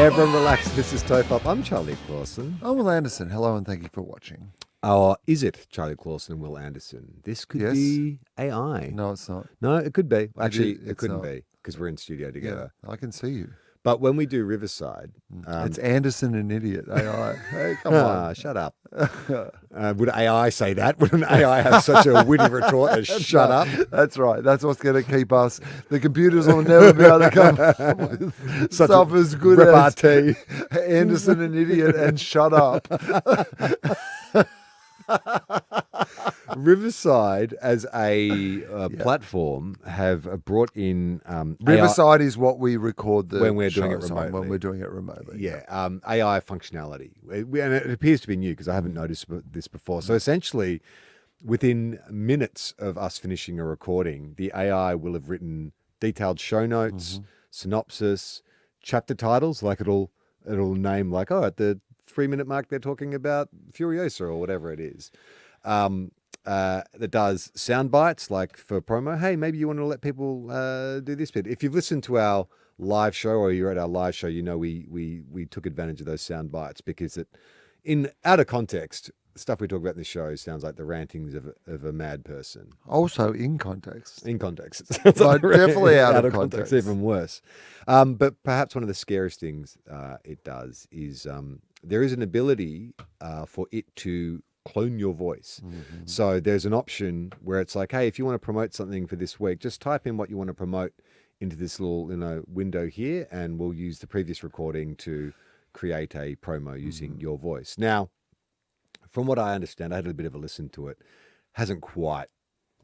Everyone relax. This is TOFOP. I'm Charlie Clausen. I'm Wil Anderson. Hello and thank you for watching. Or is it Charlie Clausen and Wil Anderson? This could be AI. No, it's not. No, it could be. Actually, it it's couldn't not. be because we're in studio together. Yeah, I can see you. But when we do Riverside... it's Anderson and Idiot, AI. Hey, come on. Shut up. Would AI say that? Would an AI have such a witty retort as shut up? That's right. That's what's going to keep us. The computers will never be able to come up with Such stuff as good repartee. as Anderson and Idiot and shut up. Riverside as a platform have brought in Riverside is what we record the when we're doing it shows on, remotely. when we're doing it remotely. AI functionality. And it appears to be new because I haven't noticed this before. So essentially, within minutes of us finishing a recording, the AI will have written detailed show notes, synopsis, chapter titles. Like it'll name like, at the 3-minute mark they're talking about Furiosa or whatever it is. That does sound bites like for promo. Hey, maybe you want to let people do this bit. If you've listened to our live show or you're at our live show, you know we took advantage of those sound bites because out of context, stuff we talk about in this show sounds like the rantings of a mad person. Also in context. In context. It sounds But definitely out of context, context. even worse. But perhaps one of the scariest things it does is there is an ability for it to clone your voice. So there's an option where it's like, hey, if you want to promote something for this week, just type in what you want to promote into this little window here, and we'll use the previous recording to create a promo using your voice. Now, from what I understand, I had a bit of a listen to it. Hasn't quite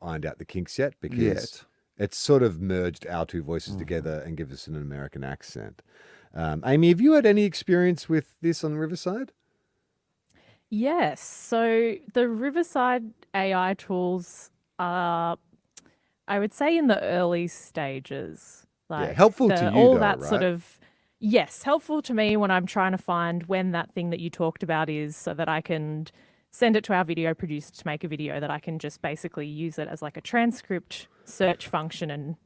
ironed out the kinks yet because it's sort of merged our two voices together and gives us an American accent. Amy, have you had any experience with this on Riverside? Yes. So the Riverside AI tools are, I would say, in the early stages. Helpful to you, all though, that right? sort of. Yes, helpful to me when I'm trying to find when that thing that you talked about is, so that I can send it to our video producer to make a video that I can just basically use it as like a transcript search function and,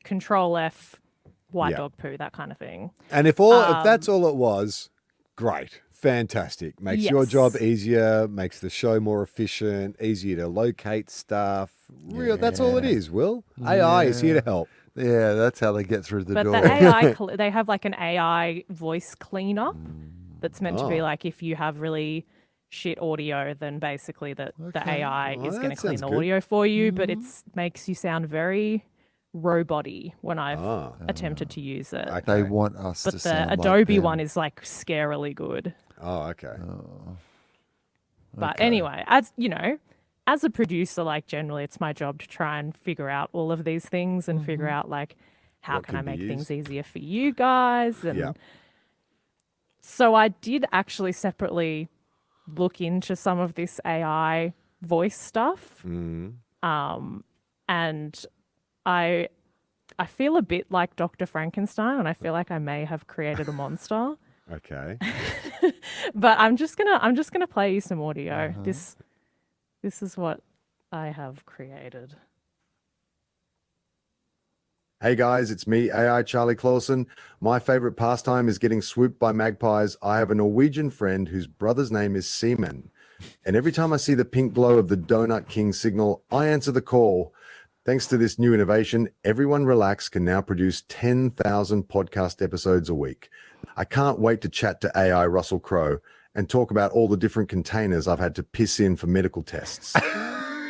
Control F, white dog poo, that kind of thing. And if that's all it was, great. Fantastic. Makes your job easier, makes the show more efficient, easier to locate stuff. That's all it is, Will. AI is here to help. Yeah, that's how they get through the door. But the AI, they have like an AI voice cleaner that's meant to be like, if you have really shit audio, then basically the AI is going to clean the audio for you. But it makes you sound very robot-y when I've attempted to use it. Okay. They want us But to the sound Adobe like them. one is like scarily good. Oh, okay. But anyway, as a producer, like generally it's my job to try and figure out all of these things and figure out like how What can I could be make used? things easier for you guys. And so I did actually separately look into some of this AI voice stuff. And I feel a bit like Dr. Frankenstein, and I feel like I may have created a monster. Okay. But I'm just gonna play you some audio. This is what I have created. Hey guys, it's me, AI Charlie Clausen. My favorite pastime is getting swooped by magpies. I have a Norwegian friend whose brother's name is Seaman. And every time I see the pink glow of the Donut King signal, I answer the call. Thanks to this new innovation, Everyone Relax can now produce 10,000 podcast episodes a week. I can't wait to chat to AI Russell Crowe and talk about all the different containers I've had to piss in for medical tests.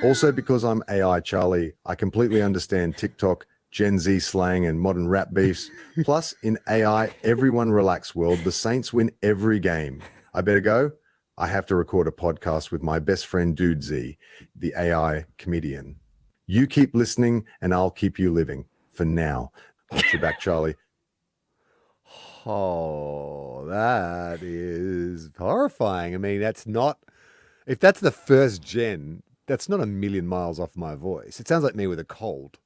Also, because I'm AI Charlie, I completely understand TikTok, Gen Z slang, and modern rap beefs. Plus, in AI Everyone Relax world, the Saints win every game. I better go. I have to record a podcast with my best friend Dude Z, the AI comedian. You keep listening and I'll keep you living. For now. Watch your back, Charlie. Oh, that is horrifying. I mean, if that's the first gen, that's not a million miles off my voice. It sounds like me with a cold.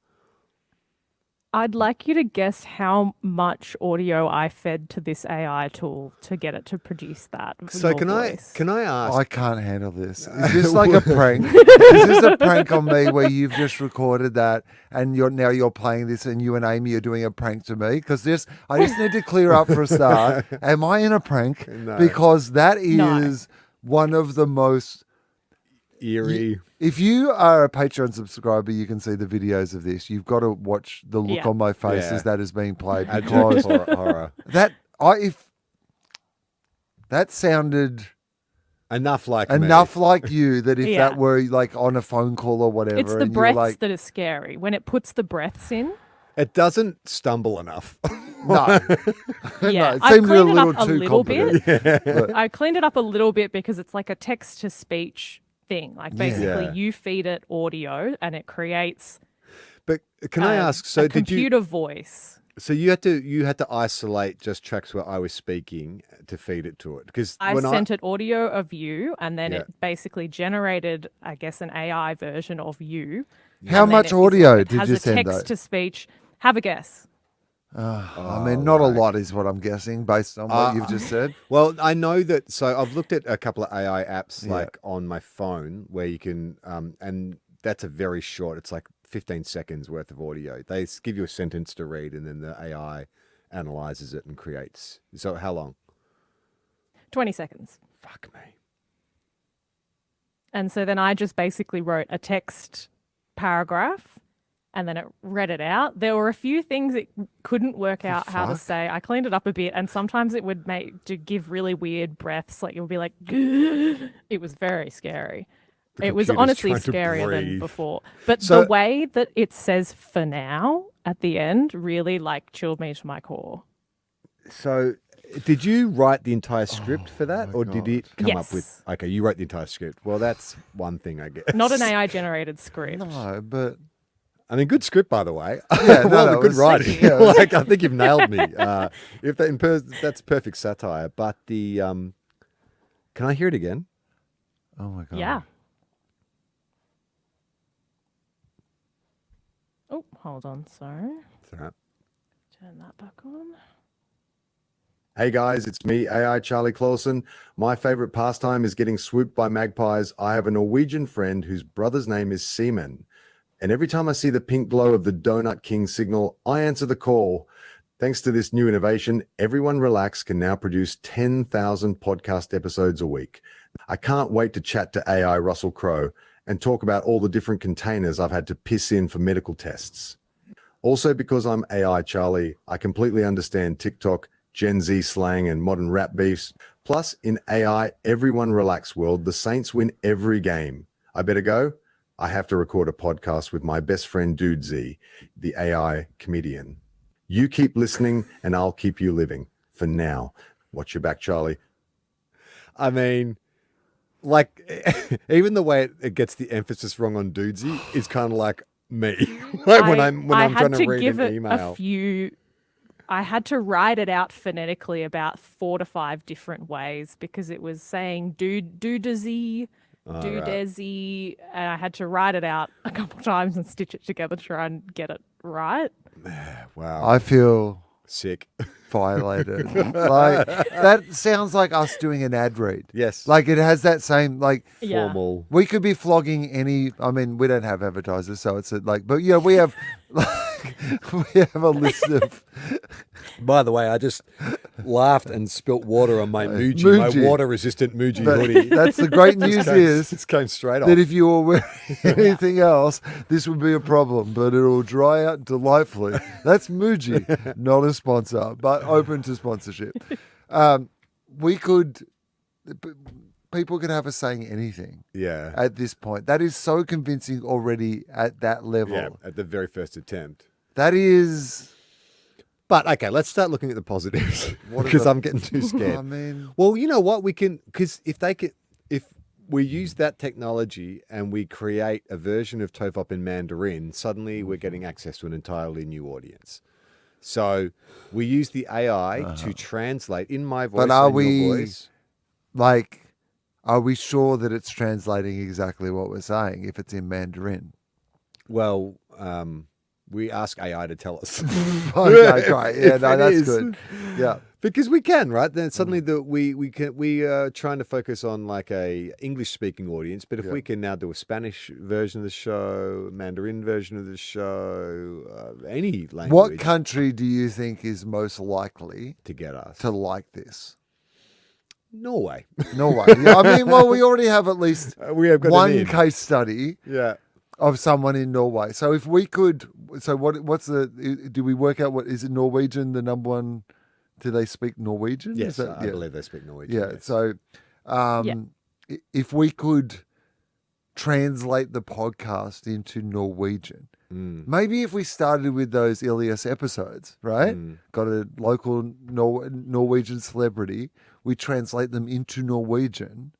I'd like you to guess how much audio I fed to this AI tool to get it to produce that. So your can voice. I ask? I can't handle this. Is this like a prank? Is this a prank on me where you've just recorded that and you're playing this and you and Amy are doing a prank to me? Because I just need to clear up for a start. Am I in a prank? No. Because that No. is one of the most Eerie. If you are a Patreon subscriber, you can see the videos of this. You've got to watch the look Yeah. on my face Yeah. as that is being played Abject because horror. if that sounded Enough like enough me. like you that if Yeah. that were like on a phone call or whatever, It's the and you're breaths like, that are scary. When it puts the breaths in, It doesn't stumble enough. no, yeah, it I seems a cleaned it little up a too little confident. bit. But- I cleaned it up a little bit because it's like a text to speech thing. Like basically, Yeah. you feed it audio and it creates. But can I ask? a So did computer you? voice. So you had to isolate just tracks where I was speaking to feed it to it because I when sent it audio of you, and then Yeah. it basically generated, I guess, an AI version of you. How And then much it is audio like, it did has you a send though? text to speech. Have a guess. I mean, not a lot is what I'm guessing based on what you've just said. Well, I know that. So I've looked at a couple of AI apps Yeah. like on my phone where you can, and that's a very short. It's like 15 seconds worth of audio. They give you a sentence to read, and then the AI analyzes it and creates. So how long? 20 seconds. Fuck me. And so then I just basically wrote a text paragraph and then it read it out. There were a few things it couldn't work out how to fuck? say. I cleaned it up a bit and sometimes it would give really weird breaths. Like it would be like, it was very scary. It was computer's honestly trying to scarier than breathe. before. But So- the way that it says for now at the end really like chilled me to my core. So did you write the entire script for that, my or did it come up with? Yes. Okay, you wrote the entire script. Well, that's one thing, I guess. Not an AI generated script. No, but I mean, good script, by the way. Yeah, no, well, no, the it good was- writing. yeah, it was- Like, I think you've nailed me. If that that's perfect satire. But the can I hear it again? oh my god, Yeah. Oh, hold on. Sorry. It's all right. Turn that back on. Hey guys, it's me, AI Charlie Clausen. My favorite pastime is getting swooped by magpies. I have a Norwegian friend whose brother's name is Seaman. And every time I see the pink glow of the Donut King signal, I answer the call. Thanks to this new innovation, Everyone Relax can now produce 10,000 podcast episodes a week. I can't wait to chat to AI Russell Crowe and talk about all the different containers I've had to piss in for medical tests. Also, because I'm AI Charlie, I completely understand TikTok, Gen Z slang, and modern rap beefs. Plus, in AI Everyone Relax world, the Saints win every game. I better go. I have to record a podcast with my best friend Dude Z, the AI comedian. You keep listening and I'll keep you living. For now. Watch your back, Charlie. I mean, like, even the way it gets the emphasis wrong on dudesy is kind of like me. Like when I'm trying to read give an it email. a few. I had to write it out phonetically about 4 to 5 different ways because it was saying dudesy, dudesy, and I had to write it out a couple times and stitch it together to try and get it right. Wow, I feel sick. violated. Like that sounds like us doing an ad read. Yes, Like it has that same like. Yeah. formal. We could be flogging any. I mean, we don't have advertisers, so it's like. But yeah, we have. Like, we have a list of. By the way, I just laughed and spilt water on my Muji, my Muji. water-resistant Muji But hoodie. that's the great news is This came straight off. that if you were wearing anything else, this would be a problem. But it'll dry out delightfully. That's Muji, not a sponsor, but open to sponsorship. We could. People can have us saying anything Yeah, at this point. That is so convincing already at that level. yeah, at the very first attempt. That is. But okay, let's start looking at the positives What are because the- I'm getting too scared. I mean, Well, you know what? We can, because if we use that technology and we create a version of TOFOP in Mandarin, suddenly we're getting access to an entirely new audience. So we use the AI to translate in my voice But are and we- your voice. like, are we sure that it's translating exactly what we're saying if it's in Mandarin? Well, We ask AI to tell us. Okay, great. Yeah, If no, it that's is. good. Yeah. Because we can, right? Then suddenly we are trying to focus on like a English speaking audience, but if Yeah. we can now do a Spanish version of the show, Mandarin version of the show, any language What country do you think is most likely to get us, to like this? Norway. Norway. Yeah, I mean, well, we already have at least We have got one an in. case study Yeah. of someone in Norway. So if we could, so what's the? Do we work out what is it? Norwegian the number one? Do they speak Norwegian? Is Yes, that- I yeah. believe they speak Norwegian. Yeah. yes. So, if we could translate the podcast into Norwegian, maybe if we started with those Ilias episodes, right? Got a local Norwegian celebrity, we translate them into Norwegian,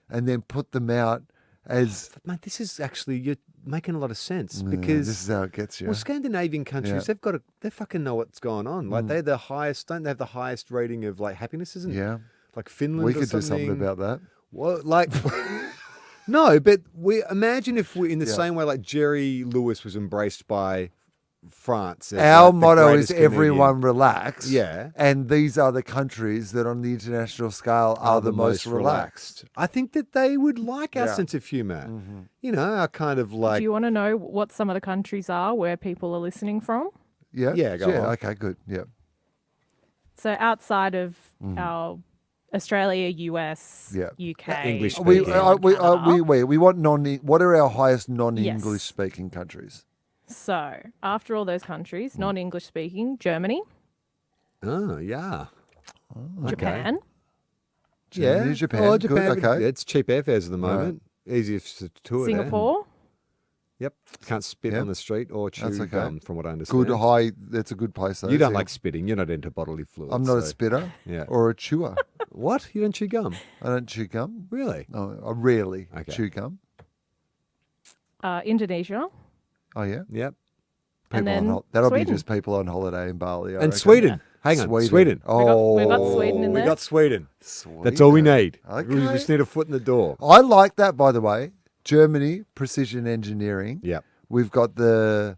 and then put them out as. Mate, this is actually you're making a lot of sense Yeah, because this is how it gets you. well, Scandinavian countries Yeah. they fucking know what's going on. Like they're the highest. Don't they have the highest rating of like happiness? Isn't Yeah, like Finland? we or could do something about that. Well, like. No, but we imagine if we, in the Yeah. same way, like Jerry Lewis was embraced by France. as, Our like, the motto is greatest comedian. everyone relax. Yeah. And these are the countries that on the international scale are the most relaxed. I think that they would like our Yeah. sense of humor. You know, our kind of like. Do you want to know what some of the countries are where people are listening from? Yeah. Yeah, go on. Okay, good. Yeah. So outside of our Australia, US, Yeah. UK, English We, speaking. we want what are our highest non-English Yes. speaking countries? So after all those countries, non-English speaking, Germany, Oh, yeah. Okay. Japan, Germany, Japan. Oh, Good, Japan. okay. It's cheap airfares at the moment. Easiest to tour there. Singapore, Yep. Can't spit Yep. on the street or chew That's okay. gum, from what I understand. Good high. That's a good place. Though, You don't Singapore. like spitting. You're not into bodily fluids. I'm not a so- spitter Yeah. or a chewer. What? You don't chew gum? I don't chew gum. Really? No, I rarely Okay. chew gum. Indonesia, Oh yeah. Yep. and People on then that'll Sweden. be just people on holiday in Bali. I And reckon. Sweden. Hang on. Sweden. Oh, We got Sweden in We there. got Sweden. That's all we need. We Okay. just need a foot in the door. I like that, by the way. Germany, precision engineering. Yep. We've got the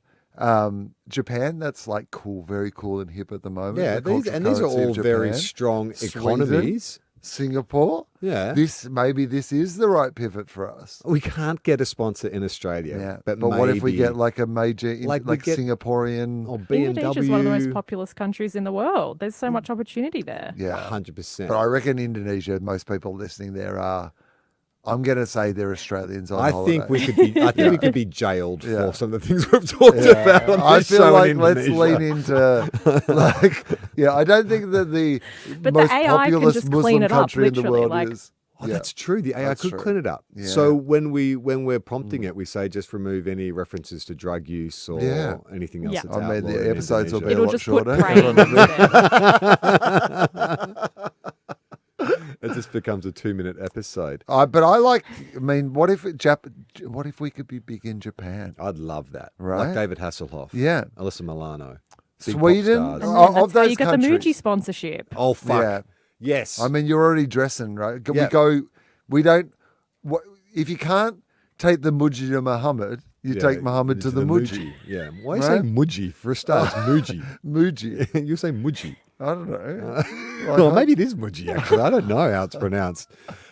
Japan. That's like cool, very cool and hip at the moment. Yeah, the cultural these are currency of all very Japan. strong Sweden. economies. Singapore. Yeah. Maybe this is the right pivot for us. We can't get a sponsor in Australia. Yeah, But, what if we maybe- get like a major, Like we get- Singaporean? or BMW? Indonesia is one of the most populous countries in the world. There's so much opportunity there. Yeah, 100%. but I reckon Indonesia. Most people listening there are. I'm going to say they're Australians on I holiday. think we could be. I think we could be jailed Yeah. for some of the things we've talked about on I this feel show like in let's Indonesia. lean into like I don't think that the But the most AI can populous just Muslim clean it up, country in the literally, world like- is. Oh, that's true. The AI That's could true. clean it up. Yeah. So when we're prompting it, we say just remove any references to drug use or Yeah. anything else. Yeah. That's I mean, outlawed the in episodes will be Indonesia. a It'll lot just put shorter. praise instead. It just becomes a 2-minute episode. But I like. I mean, what if what if we could be big in Japan? I'd love that. Right? Like David Hasselhoff. Yeah. Alyssa Milano. Big pop Sweden? stars. And Oh, then of that's how those you get countries. the Muji sponsorship. Oh, fuck. Yeah. Yes. I mean, you're already dressing, right? Yeah. We go. We don't. If you can't take the Muji to Muhammad, you Yeah, take Muhammad to the Muji. Yeah. Why are you Right? saying Muji for a start? It's Muji. Muji. You say Muji. I don't know. Well, maybe it is Muji, actually. I don't know how it's pronounced.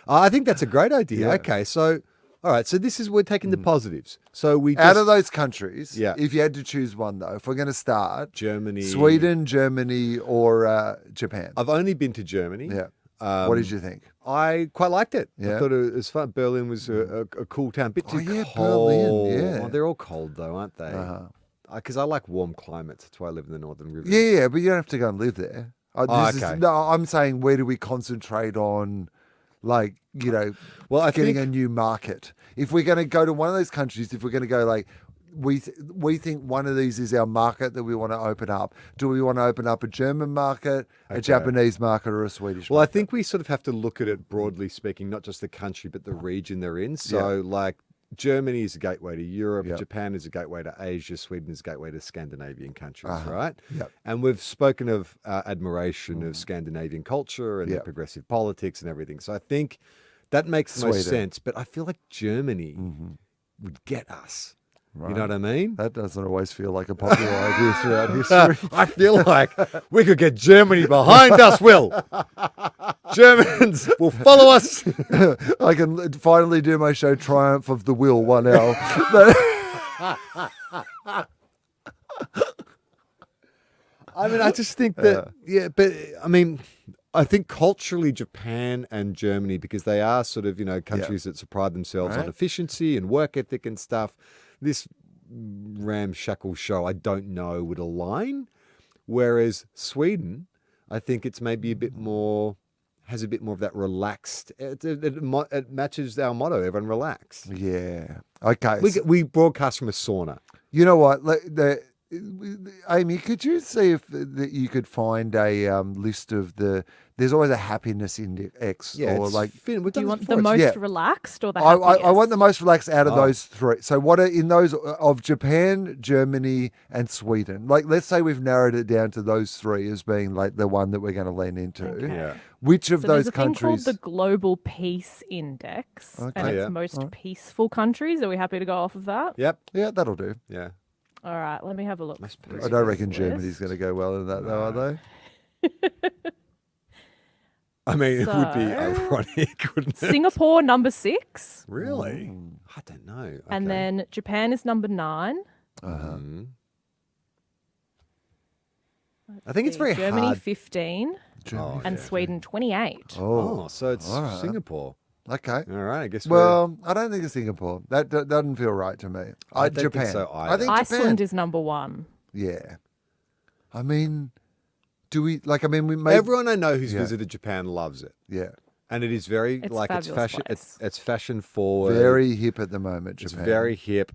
I think that's a great idea. Yeah. Okay, so, all right, so we're taking the positives. So we just, Out of those countries, Yeah. if you had to choose one, though, if we're going to start, Germany. Sweden, Germany, or Japan. I've only been to Germany. Yeah. What did you think? I quite liked it. I Yeah. thought it was fun. Berlin was a cool town. Bit too Oh, yeah, cold. Berlin, yeah. Oh, they're all cold, though, aren't they? Uh-huh. Because I like warm climates. That's why I live in the Northern Rivers. Yeah, but you don't have to go and live there. Okay. No, I'm saying where do we concentrate on, like, Well, I getting think a new market? If we're going to go to one of those countries, if we're going to go like, we think one of these is our market that we want to open up. Do we want to open up a German market, a Okay. Japanese market, or a Swedish Well, I market? think we sort of have to look at it broadly speaking, not just the country, but the region they're in. So, like, Germany is a gateway to Europe, Yep. Japan is a gateway to Asia, Sweden is a gateway to Scandinavian countries, Uh-huh. right? Yep. And we've spoken of admiration of Scandinavian culture and their Yep. progressive politics and everything. So I think that makes the most Sweden. sense. But I feel like Germany would get us. You know what I mean? That doesn't always feel like a popular idea throughout history. I feel like we could get Germany behind us, Will. Germans will follow us. I can finally do my show Triumph of the Will 1L. I mean, I just think that, but I mean, I think culturally Japan and Germany, because they are sort of, countries that pride themselves on Right. efficiency and work ethic and stuff, this ramshackle show, I don't know, would align. Whereas Sweden, I think it's maybe a bit more, has a bit more of that relaxed, it matches our motto, everyone relax. Yeah. Okay. We broadcast from a sauna. You know what? Amy, could you see if that you could find a list of there's always a happiness index or it's like. Finn, we've Do done you this want before. the most Yeah. relaxed or the I happiest? want the most relaxed out of Oh. those three. So what are in those of Japan, Germany, and Sweden? Like, let's say we've narrowed it down to those three as being like the one that we're going to lean into. Okay. Yeah. Which of So those there's a thing countries? called the Global Peace Index, and Okay. it's Yeah. most peaceful countries. Are we happy to go off of that? Yep. Yeah, that'll do. Yeah. All right, let me have a look. Most through I don't this reckon Germany's list. going to go well in that, though, are they? I mean, it would be So- ironic, wouldn't it? Singapore number 6, Really? I don't know. and Okay. then Japan is number 9. Mhm. I think it's very Germany hard. 15 Germany. and yeah. Sweden 28. Oh, so it's all right. Singapore. Okay. All right, I guess. Well, I don't think it's Singapore. That doesn't feel right to me. I don't think Japan. so I think Iceland Japan. is number 1. Yeah. I mean, do we like? I mean, we may. everyone I know who's Yeah. visited Japan loves it, Mm. Yeah. and it is very It's a like it's fabulous fashion. place. It's fashion forward. Very hip at the moment. It's Japan. very hip.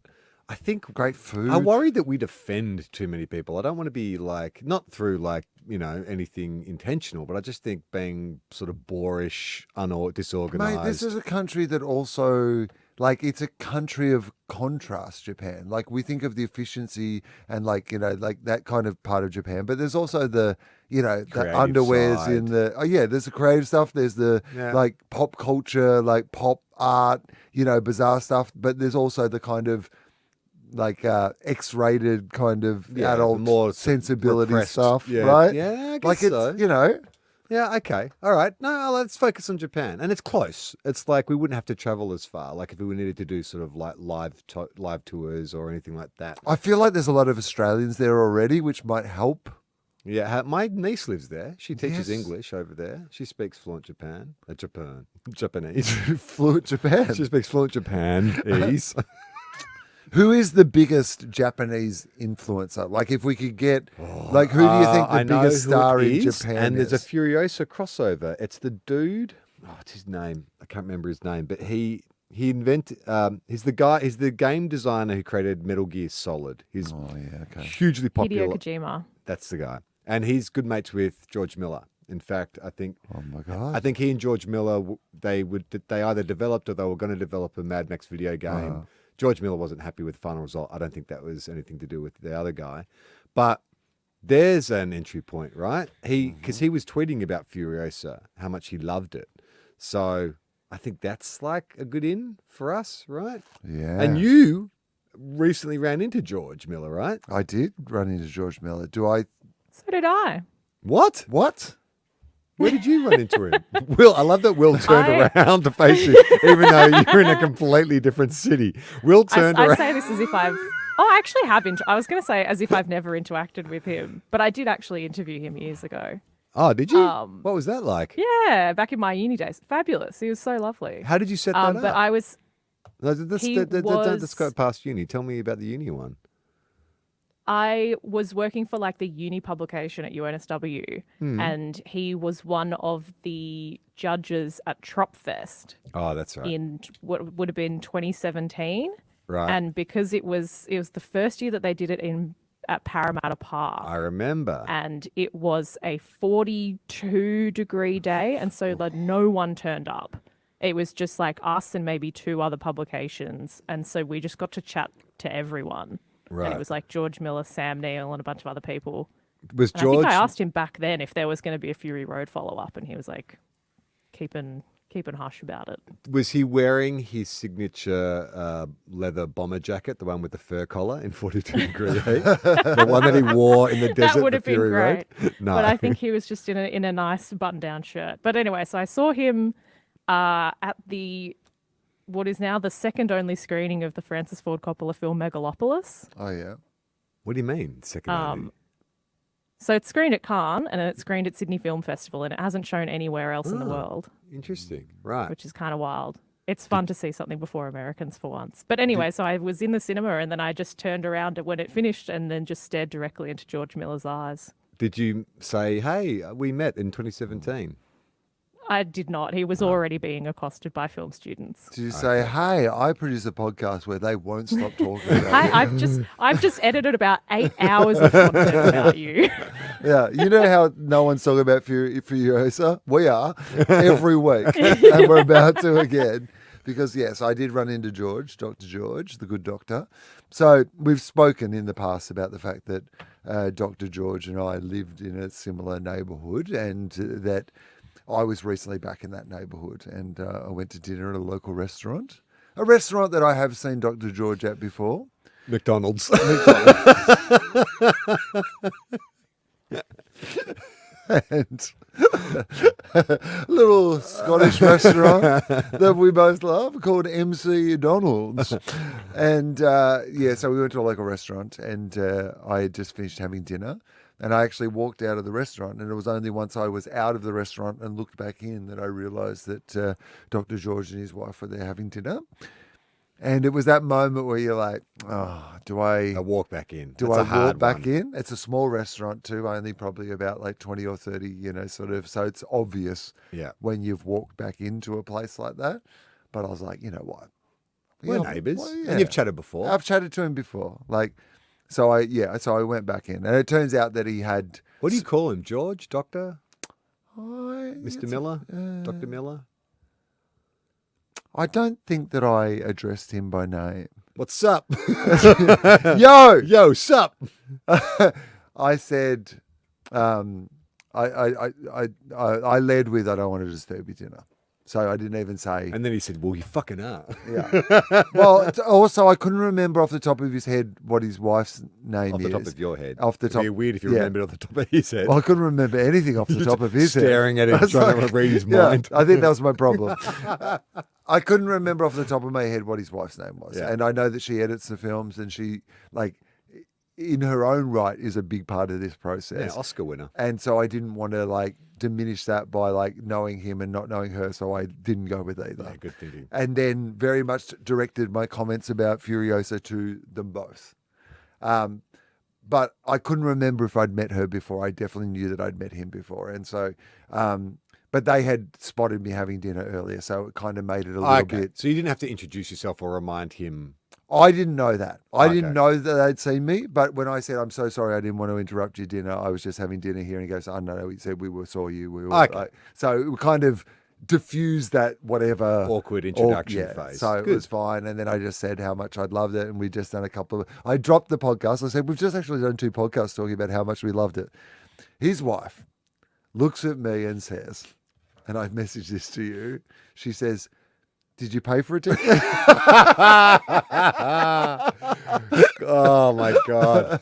I think great food. I worry that we'd offend too many people. I don't want to be like, not through like, anything intentional, but I just think being sort of boorish, disorganized. Mate, this is a country that also, like, it's a country of contrast, Japan. Like, we think of the efficiency and, like, like that kind of part of Japan. But there's also the, the Creative underwears side. in the, there's the creative stuff. There's the, Yeah. like, pop culture, like, pop art, bizarre stuff. But there's also the kind of, like X-rated kind of Yeah, adult more sensibility repressed. stuff, Yeah. right? Yeah, I guess like it's so. Yeah, okay. All right. No, let's focus on Japan. And it's close. It's like we wouldn't have to travel as far. Like if we needed to do sort of like live tours or anything like that. I feel like there's a lot of Australians there already, which might help. Yeah, my niece lives there. She teaches Yes. English over there. She speaks fluent Japanese. Fluent Japan. She speaks fluent Japanese. Who is the biggest Japanese influencer? Like, if we could get, like, who do you think I the know biggest who star it in is, Japan and is? there's a Furiosa crossover. It's the dude. Oh, what's his name? I can't remember his name, but he invented. He's the guy. He's the game designer who created Metal Gear Solid. He's Oh yeah, okay. hugely popular. Hideo Kojima. That's the guy, and he's good mates with George Miller. In fact, I think Oh my god. he and George Miller they either developed or they were going to develop a Mad Max video game. George Miller wasn't happy with the final result. I don't think that was anything to do with the other guy, but there's an entry point, right? Because he was tweeting about Furiosa, how much he loved it. So I think that's like a good in for us, right? Yeah. And you recently ran into George Miller, right? I did run into George Miller. Do I? So did I. What? What? Where did you run into him? Will, I love that Will turned I- around to face you, even though you're in a completely different city. Will turned I around. say this as if I've. Oh, I actually have. I was going to say as if I've never interacted with him, but I did actually interview him years ago. Oh, did you? Um, What was that like? Yeah, back in my uni days. Fabulous. He was so lovely. How did you set that But up? I was. No, he don't was- go past uni. Tell me about the uni one. I was working for like the uni publication at UNSW, and he was one of the judges at Tropfest Oh, that's right. in what would have been 2017. Right. And because it was the first year that they did it at Parramatta Park. I remember. And it was a 42-degree day, and so like no one turned up. It was just like us and maybe 2 other publications, and so we just got to chat to everyone. Right. And it was like George Miller, Sam Neill, and a bunch of other people. Was And George? I think I asked him back then if there was going to be a Fury Road follow-up, and he was like, keeping keeping hush about it. Was he wearing his signature leather bomber jacket, the one with the fur collar in 42 degree heat? The one that he wore in the desert That would for have been Fury great. Road? No. But I think he was just in a nice button-down shirt. But anyway, so I saw him at what is now the second only screening of the Francis Ford Coppola film Megalopolis. Oh, yeah. What do you mean, second only? So it's screened at Cannes and it's screened at Sydney Film Festival, and it hasn't shown anywhere else in the world, Interesting. Right. which is kind of wild. It's fun to see something before Americans for once. But anyway, so I was in the cinema and then I just turned around when it finished and then just stared directly into George Miller's eyes. Did you say, hey, we met in 2017? I did not. He was already being accosted by film students. Did you say, hey, I produce a podcast where they won't stop talking about Hey, I've just edited about 8 hours of content about you. Yeah, you know how no one's talking about Furiosa? We are every week, and we're about to again. Because, yes, I did run into George, Dr. George, the good doctor. So we've spoken in the past about the fact that Dr. George and I lived in a similar neighbourhood, and that I was recently back in that neighbourhood, and I went to dinner at a local restaurant, a restaurant that I have seen Dr. George at before. McDonald's. And a little Scottish restaurant that we both love called MC Donald's. And so we went to a local restaurant, and I had just finished having dinner. And I actually walked out of the restaurant, and it was only once I was out of the restaurant and looked back in that I realised that Dr. George and his wife were there having dinner. And it was that moment where you're like, oh, do I walk back in? Do That's I a hard walk back one. in? It's a small restaurant too, only probably about like 20 or 30, sort of. So it's obvious Yeah. when you've walked back into a place like that. But I was like, you know what? We're Yeah, neighbours. well, yeah. And you've chatted before. I've chatted to him before. So I went back in. And it turns out that he had... What do you call him? George? Doctor? Mr. Mr. Miller? Dr. Miller? I don't think that I addressed him by name. What's up? Yo! Yo, sup? I said, I led with, I don't want to disturb your dinner. So I didn't even say. And then he said, well, you fucking are. Yeah. Well, also, I couldn't remember off the top of his head what his wife's name Off is. the top of your head. Off the top. It'd be weird if you yeah. remembered off the top of his head. Well, I couldn't remember anything off the top of his head. Staring at him, I was trying to read his mind. I think that was my problem. I couldn't remember off the top of my head what his wife's name was. Yeah. And I know that she edits the films, and she, in her own right, is a big part of this process. Yeah, Oscar winner. And so I didn't want to diminish that by knowing him and not knowing her, so I didn't go with either. Yeah, good thinking. And then very much directed my comments about Furiosa to them both. But I couldn't remember if I'd met her before. I definitely knew that I'd met him before. And so, but they had spotted me having dinner earlier, so it kind of made it a little bit. So you didn't have to introduce yourself or remind him. I didn't know that. I Okay. didn't know that they'd seen me. But when I said, I'm so sorry, I didn't want to interrupt your dinner, I was just having dinner here. And he goes, oh, no, he said, saw you. We were Okay. so it kind of diffused that whatever. Awkward introduction phase. So it was fine. And then I just said how much I'd loved it. And we'd just done a couple of, I dropped the podcast. I said, we've just actually done 2 podcasts talking about how much we loved it. His wife looks at me and says, and I've messaged this to you, she says, did you pay for a ticket? Oh my God.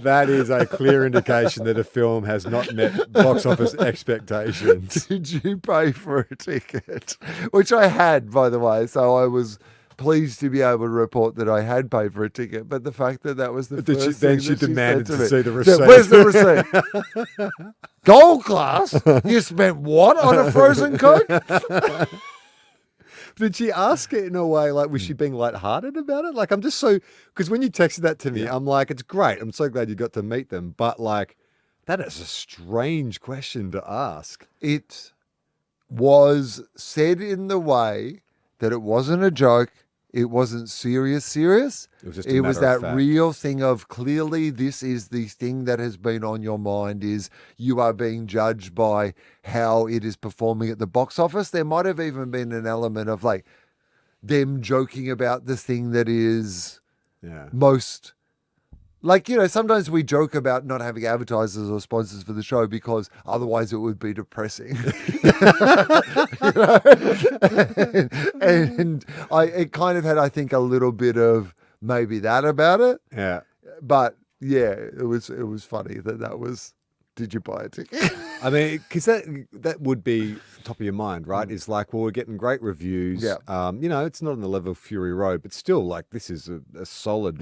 That is a clear indication that a film has not met box office expectations. Did you pay for a ticket? Which I had, by the way. So I was pleased to be able to report that I had paid for a ticket. But the fact that was the Then first then thing she that demanded said to me. see the Yeah, receipt. where's the receipt? Gold class? You spent what on a frozen Coke? Did she ask it in a way was she being lighthearted about it? I'm just so, because when you texted that to me, I'm like, it's great. I'm so glad you got to meet them. But that is a strange question to ask. It was said in the way that it wasn't a joke. It wasn't serious. It was just a It was matter of that fact. real thing of clearly this is the thing that has been on your mind is you are being judged by how it is performing at the box office. There might have even been an element of them joking about the thing that is Yeah. most Like, sometimes we joke about not having advertisers or sponsors for the show because otherwise it would be depressing. and it kind of had, I think, a little bit of maybe that about it. Yeah. But yeah, it was funny that was, did you buy a ticket? I mean, because that would be top of your mind, right? It's like, well, we're getting great reviews. Yeah. It's not on the level of Fury Road, but still, like, this is a solid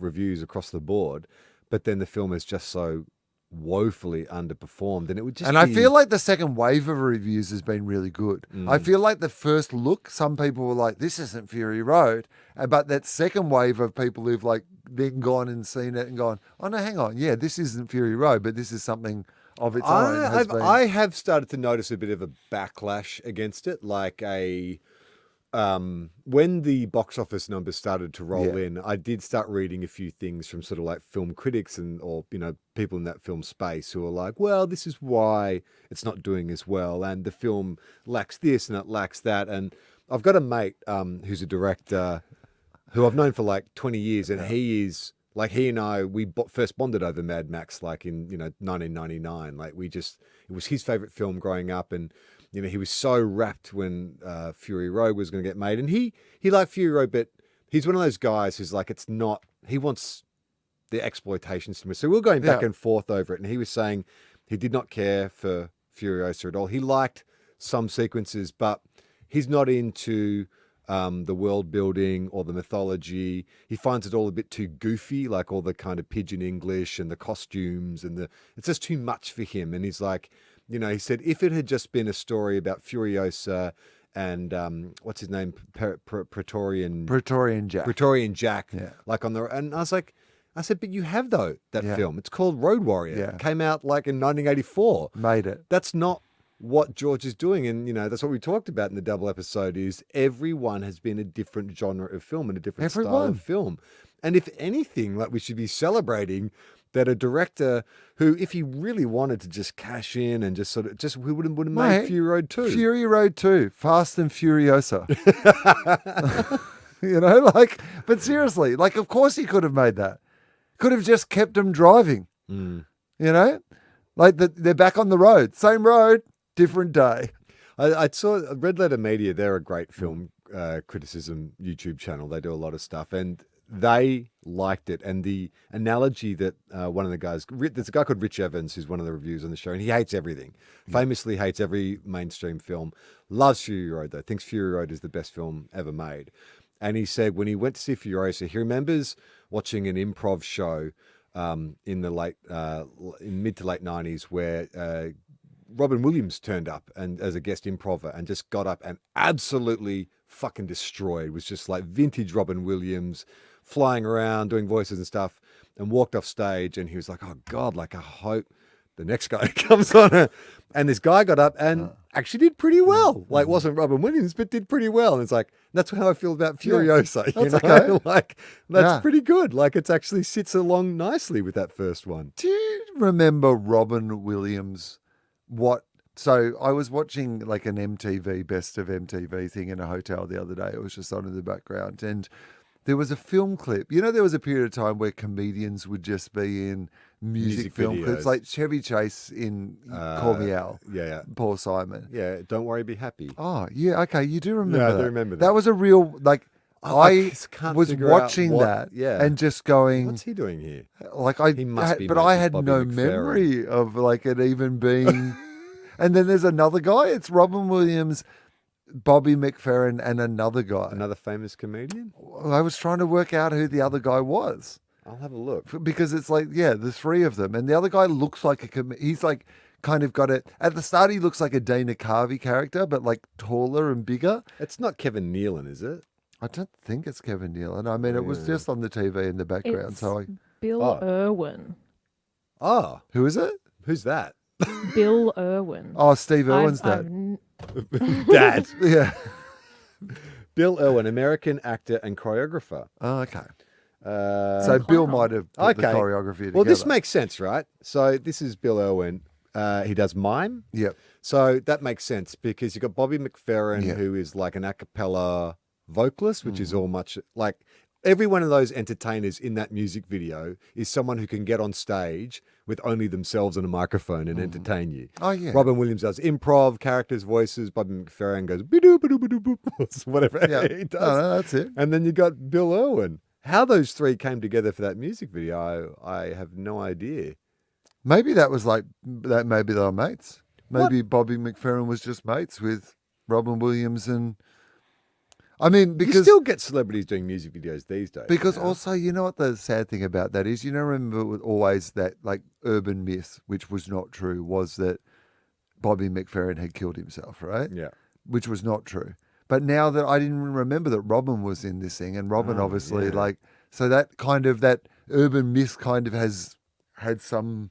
reviews across the board. But then the film is just so woefully underperformed, and it would just. And I feel like the second wave of reviews has been really good. I feel like the first look, some people were like, "This isn't Fury Road," but that second wave of people who've like then gone and seen it and gone, "Oh no, hang on, yeah, this isn't Fury Road, but this is something of its own." I have started to notice a bit of a backlash against it, like when the box office numbers started to roll in, I did start reading a few things from sort of like film critics or people in that film space who are like, well, this is why it's not doing as well, and the film lacks this and it lacks that. And I've got a mate who's a director who I've known for like 20 years, and he is like, he and I, we first bonded over Mad Max, like in 1999. Like it was his favorite film growing up, and he was so rapt when Fury Road was going to get made. And he liked Fury Road, but he's one of those guys who's like, he wants the exploitation cinema. So we were going back and forth over it. And he was saying he did not care for Furiosa at all. He liked some sequences, but he's not into the world building or the mythology. He finds it all a bit too goofy, like all the kind of pidgin English and the costumes it's just too much for him. And he's like, he said, if it had just been a story about Furiosa and what's his name, Praetorian Jack, like on the, and I said, but you have that film. It's called Road Warrior. Yeah. It came out like in 1984. Made it. That's not what George is doing, and that's what we talked about in the double episode. Is everyone has been a different genre of film and a different style of film, and if anything, like, we should be celebrating that a director who, if he really wanted to just cash in and we would have made Fury Road 2. Fury Road 2, Fast and Furiosa. But seriously, like, of course he could have made that. Could have just kept them driving. Like they're back on the road, same road, different day. I saw Red Letter Media. They're a great film criticism YouTube channel. They do a lot of stuff, and they liked it. And the analogy that one of the guys, there's a guy called Rich Evans, who's one of the reviewers on the show, and he hates everything. Famously hates every mainstream film. Loves Fury Road, though. Thinks Fury Road is the best film ever made. And he said when he went to see Furiosa, he remembers watching an improv show in mid to late 90s where Robin Williams turned up and as a guest improver and just got up and absolutely fucking destroyed. Was just like vintage Robin Williams, flying around, doing voices and stuff, and walked off stage. And he was like, oh God, like, I hope the next guy comes on. And this guy got up and actually did pretty well. Like, wasn't Robin Williams, but did pretty well. And it's like, that's how I feel about Furiosa. That's okay. Like, that's pretty good. Like, it actually sits along nicely with that first one. Do you remember Robin Williams? So I was watching like an MTV Best of MTV thing in a hotel the other day. It was just on in the background, and there was a film clip. There was a period of time where comedians would just be in music film videos. clips, like Chevy Chase in Call Me Al. Yeah. Paul Simon. Yeah, Don't Worry, Be Happy. Oh, yeah, okay, you do remember that. I do remember that. That was a real, like, I can't was figure out watching what- that and just going, What's he doing here? like, He must be but mates I with had Bobby no McFerrin. memory of like it even being. And then there's another guy. It's Robin Williams, Bobby McFerrin, and another guy. Another famous comedian? I was trying to work out who the other guy was I'll have a look. because it's like, the three of them, and the other guy looks like he's like kind of got it at the start. He looks like a Dana Carvey character, but like taller and bigger. It's not Kevin Nealon, is it? I don't think it's Kevin Nealon. I mean, it was just on the TV in the background. It's Bill Irwin. Oh, Who is it? who's that? Bill Irwin. Oh, Steve Irwin's I've dad. Dad. Yeah. Bill Irwin, American actor and choreographer. Oh, okay. So Bill might have put the choreography together. Well, this makes sense, right? So this is Bill Irwin. He does mime. Yep. So that makes sense because you've got Bobby McFerrin, Yeah. who is like an a cappella vocalist, which is all much like Every one of those entertainers in that music video is someone who can get on stage with only themselves and a microphone and entertain you. Oh, yeah. Robin Williams does improv, characters, voices. Bobby McFerrin goes bidoo, bidoo, bidoo, boop, whatever Yeah. he does. No, that's it. And then you got Bill Irwin. How those three came together for that music video, I have no idea. Maybe that was like that. Maybe they were mates. Maybe Bobby McFerrin was just mates with Robin Williams, and I mean, You because still get celebrities doing music videos these days. because now. also, you know what the sad thing about that is, remember with always that like urban myth, which was not true, was that Bobby McFerrin had killed himself, right? Yeah. Which was not true. But now that I didn't even remember that Robin was in this thing, and Robin Oh, obviously yeah. so that kind of that urban myth kind of has had some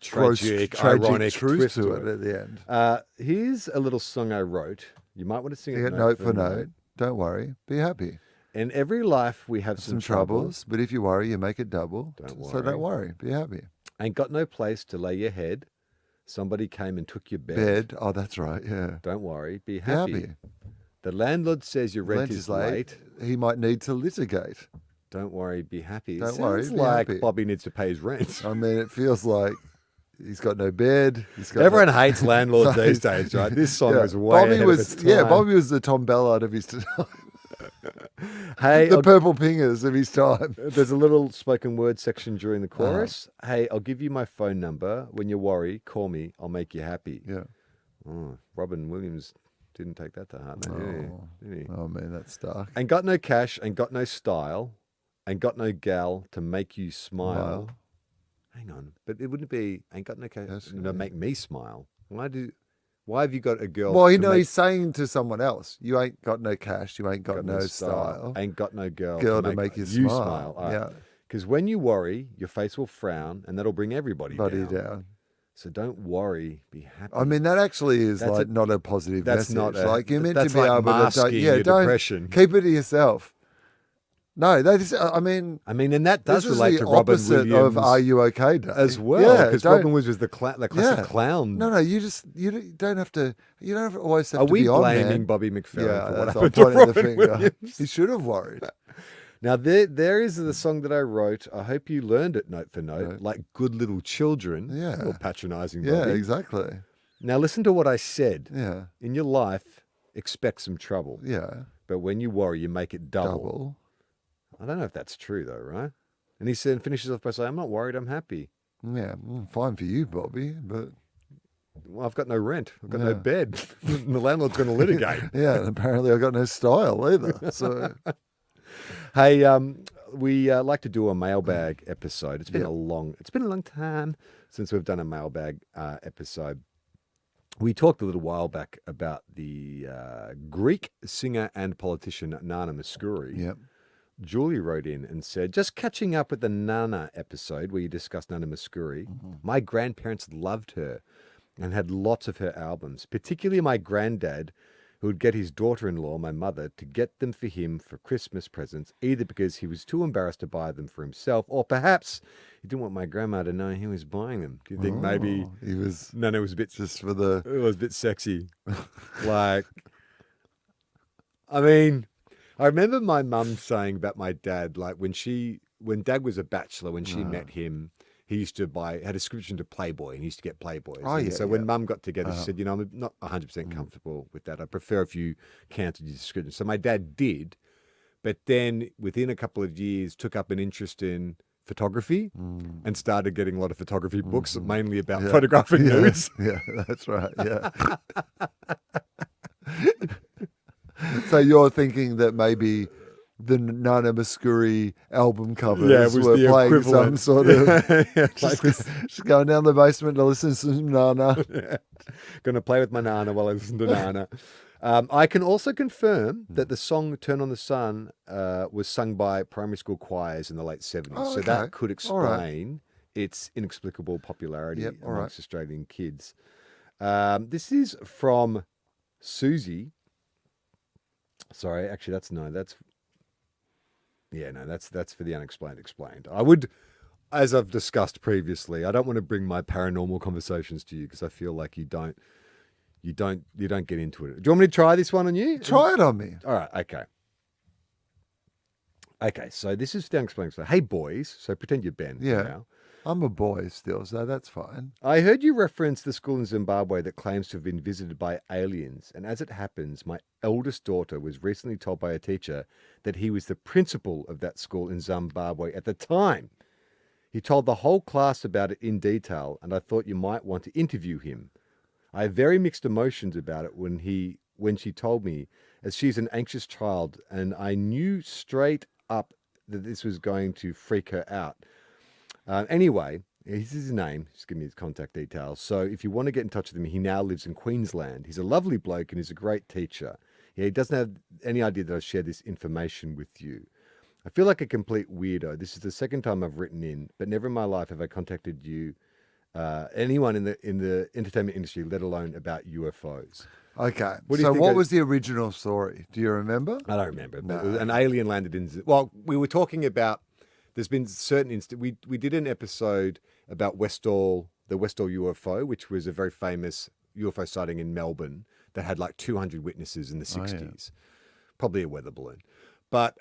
Tragic, tragic ironic truth twist to it at the end. Here's a little song I wrote. You might want to sing You it get note for note. Don't worry. Be happy. In every life we have Some troubles, but if you worry, you make it double. Don't So don't worry. Be happy. Ain't got no place to lay your head. Somebody came and took your bed. Bed. Oh, that's right. Yeah. Don't worry, be Be happy. happy. The landlord says your rent is late. He might need to litigate. Don't worry, be happy. Don't Sounds worry, be like happy. Bobby needs to pay his rent. I mean, it feels like he's got no bed. He's got Everyone hates landlords these days, right? This song was way ahead of its time. Bobby was the Tom Ballard of his time. Hey, The purple pingers of his time. there's a little spoken word section during the chorus. Hey, I'll give you my phone number. When you worry, call me. I'll make you happy. Yeah. Oh, Robin Williams didn't take that to heart, did he? Did he? Oh man, that's dark. Ain't got no cash, ain't got no style, ain't got no gal to make you smile. Hang on, but it wouldn't be ain't got no cash That's to good. make me smile. Why have you got a girl? Well, to make- he's saying to someone else, "You ain't got no cash. You ain't got, no style. ain't got no girl, Girl to make you smile." All right. Yeah, Because when you worry, your face will frown, and that'll bring everybody body down. down. So don't worry, be happy. I mean, that actually is That's like a- not a positive that's message. not a- like you're meant that's to be like able to, masking your don't depression. keep it to yourself. No, that is. I mean, and that does this is relate the to Robin opposite Williams of "Are You Okay?" Day as well. Yeah, Because don't- Robin Williams was the classic Yeah. clown. No, you don't have to. You don't have to always have Are to we be on, blaming man. Bobby McFerrin Yeah, for what that's happened I'm to pointing the Robin finger. Williams? He should have worried. Now, there is the song that I wrote. I hope you learned it note for note, Right. like good little children. Yeah. Or patronising Yeah, Bobby. exactly. Now, listen to what I said. Yeah, In your life, expect some trouble. yeah. But when you worry, you make it double. Double. I don't know if that's true, though, right? And he said, finishes off by saying, I'm not worried, I'm happy. Yeah, fine for you, Bobby, but Well, I've got no rent. I've got Yeah. no bed. The landlord's going to litigate. yeah, and apparently I got no style either. So Hey, we like to do a mailbag episode. It's been Yep. a long time since we've done a mailbag episode. We talked a little while back about the Greek singer and politician Nana Mouskouri. yeah, Julie wrote in and said, just catching up with the Nana episode where you discussed Nana Mouskouri. My grandparents loved her and had lots of her albums, particularly my granddad, who would get his daughter-in-law, my mother, to get them for him for Christmas presents, either because he was too embarrassed to buy them for himself, or perhaps he didn't want my grandma to know he was buying them. Do you think maybe he was Nana was a bit just for the. it was a bit sexy. Like, I mean, I remember my mum saying about my dad, like when Dad was a bachelor, when she met him, he used to had a subscription to Playboy and he used to get Playboys. Oh, And yeah, so when yeah. Mum got together, she said, I'm not 100% comfortable with that. I prefer if you cancelled your subscription. So my dad did, but then within a couple of years took up an interest in photography and started getting a lot of photography books, mainly about photographing Yeah, nudes. yeah, that's right. Yeah. So you're thinking that maybe the Nana Mouskouri album covers was were the playing equivalent. some sort of Yeah, just going down the basement to listen to some Nana. Going to play with my Nana while I listen to Nana. I can also confirm that the song Turn on the Sun was sung by primary school choirs in the late 70s. Oh, So okay. that could All right. explain its inexplicable popularity Yep, all amongst Australian kids. This is from Susie. Sorry, actually, that's for the unexplained explained. I would, as I've discussed previously, I don't want to bring my paranormal conversations to you because I feel like you don't get into it. Do you want me to try this one on you? Try it on me. All right, okay. Okay, so this is the unexplained. Hey, boys. So pretend you're Ben. for Yeah. now. I'm a boy still, so that's fine. I heard you reference the school in Zimbabwe that claims to have been visited by aliens. And as it happens, my eldest daughter was recently told by a teacher that he was the principal of that school in Zimbabwe at the time. He told the whole class about it in detail, and I thought you might want to interview him. I have very mixed emotions about it when she told me, as she's an anxious child, and I knew straight up that this was going to freak her out. Anyway, this is his name. Just give me his contact details. So if you want to get in touch with him, he now lives in Queensland. He's a lovely bloke and he's a great teacher. Yeah, he doesn't have any idea that I shared this information with you. I feel like a complete weirdo. This is the second time I've written in, but never in my life have I contacted you, anyone in the entertainment industry, let alone about UFOs. Okay. What do you So think what of- was the original story? Do you remember? I don't remember, but No. an alien landed in. Well, we were talking about. There's been certain we did an episode about the Westall UFO, which was a very famous UFO sighting in Melbourne that had like 200 witnesses in the 60s, probably a weather balloon. But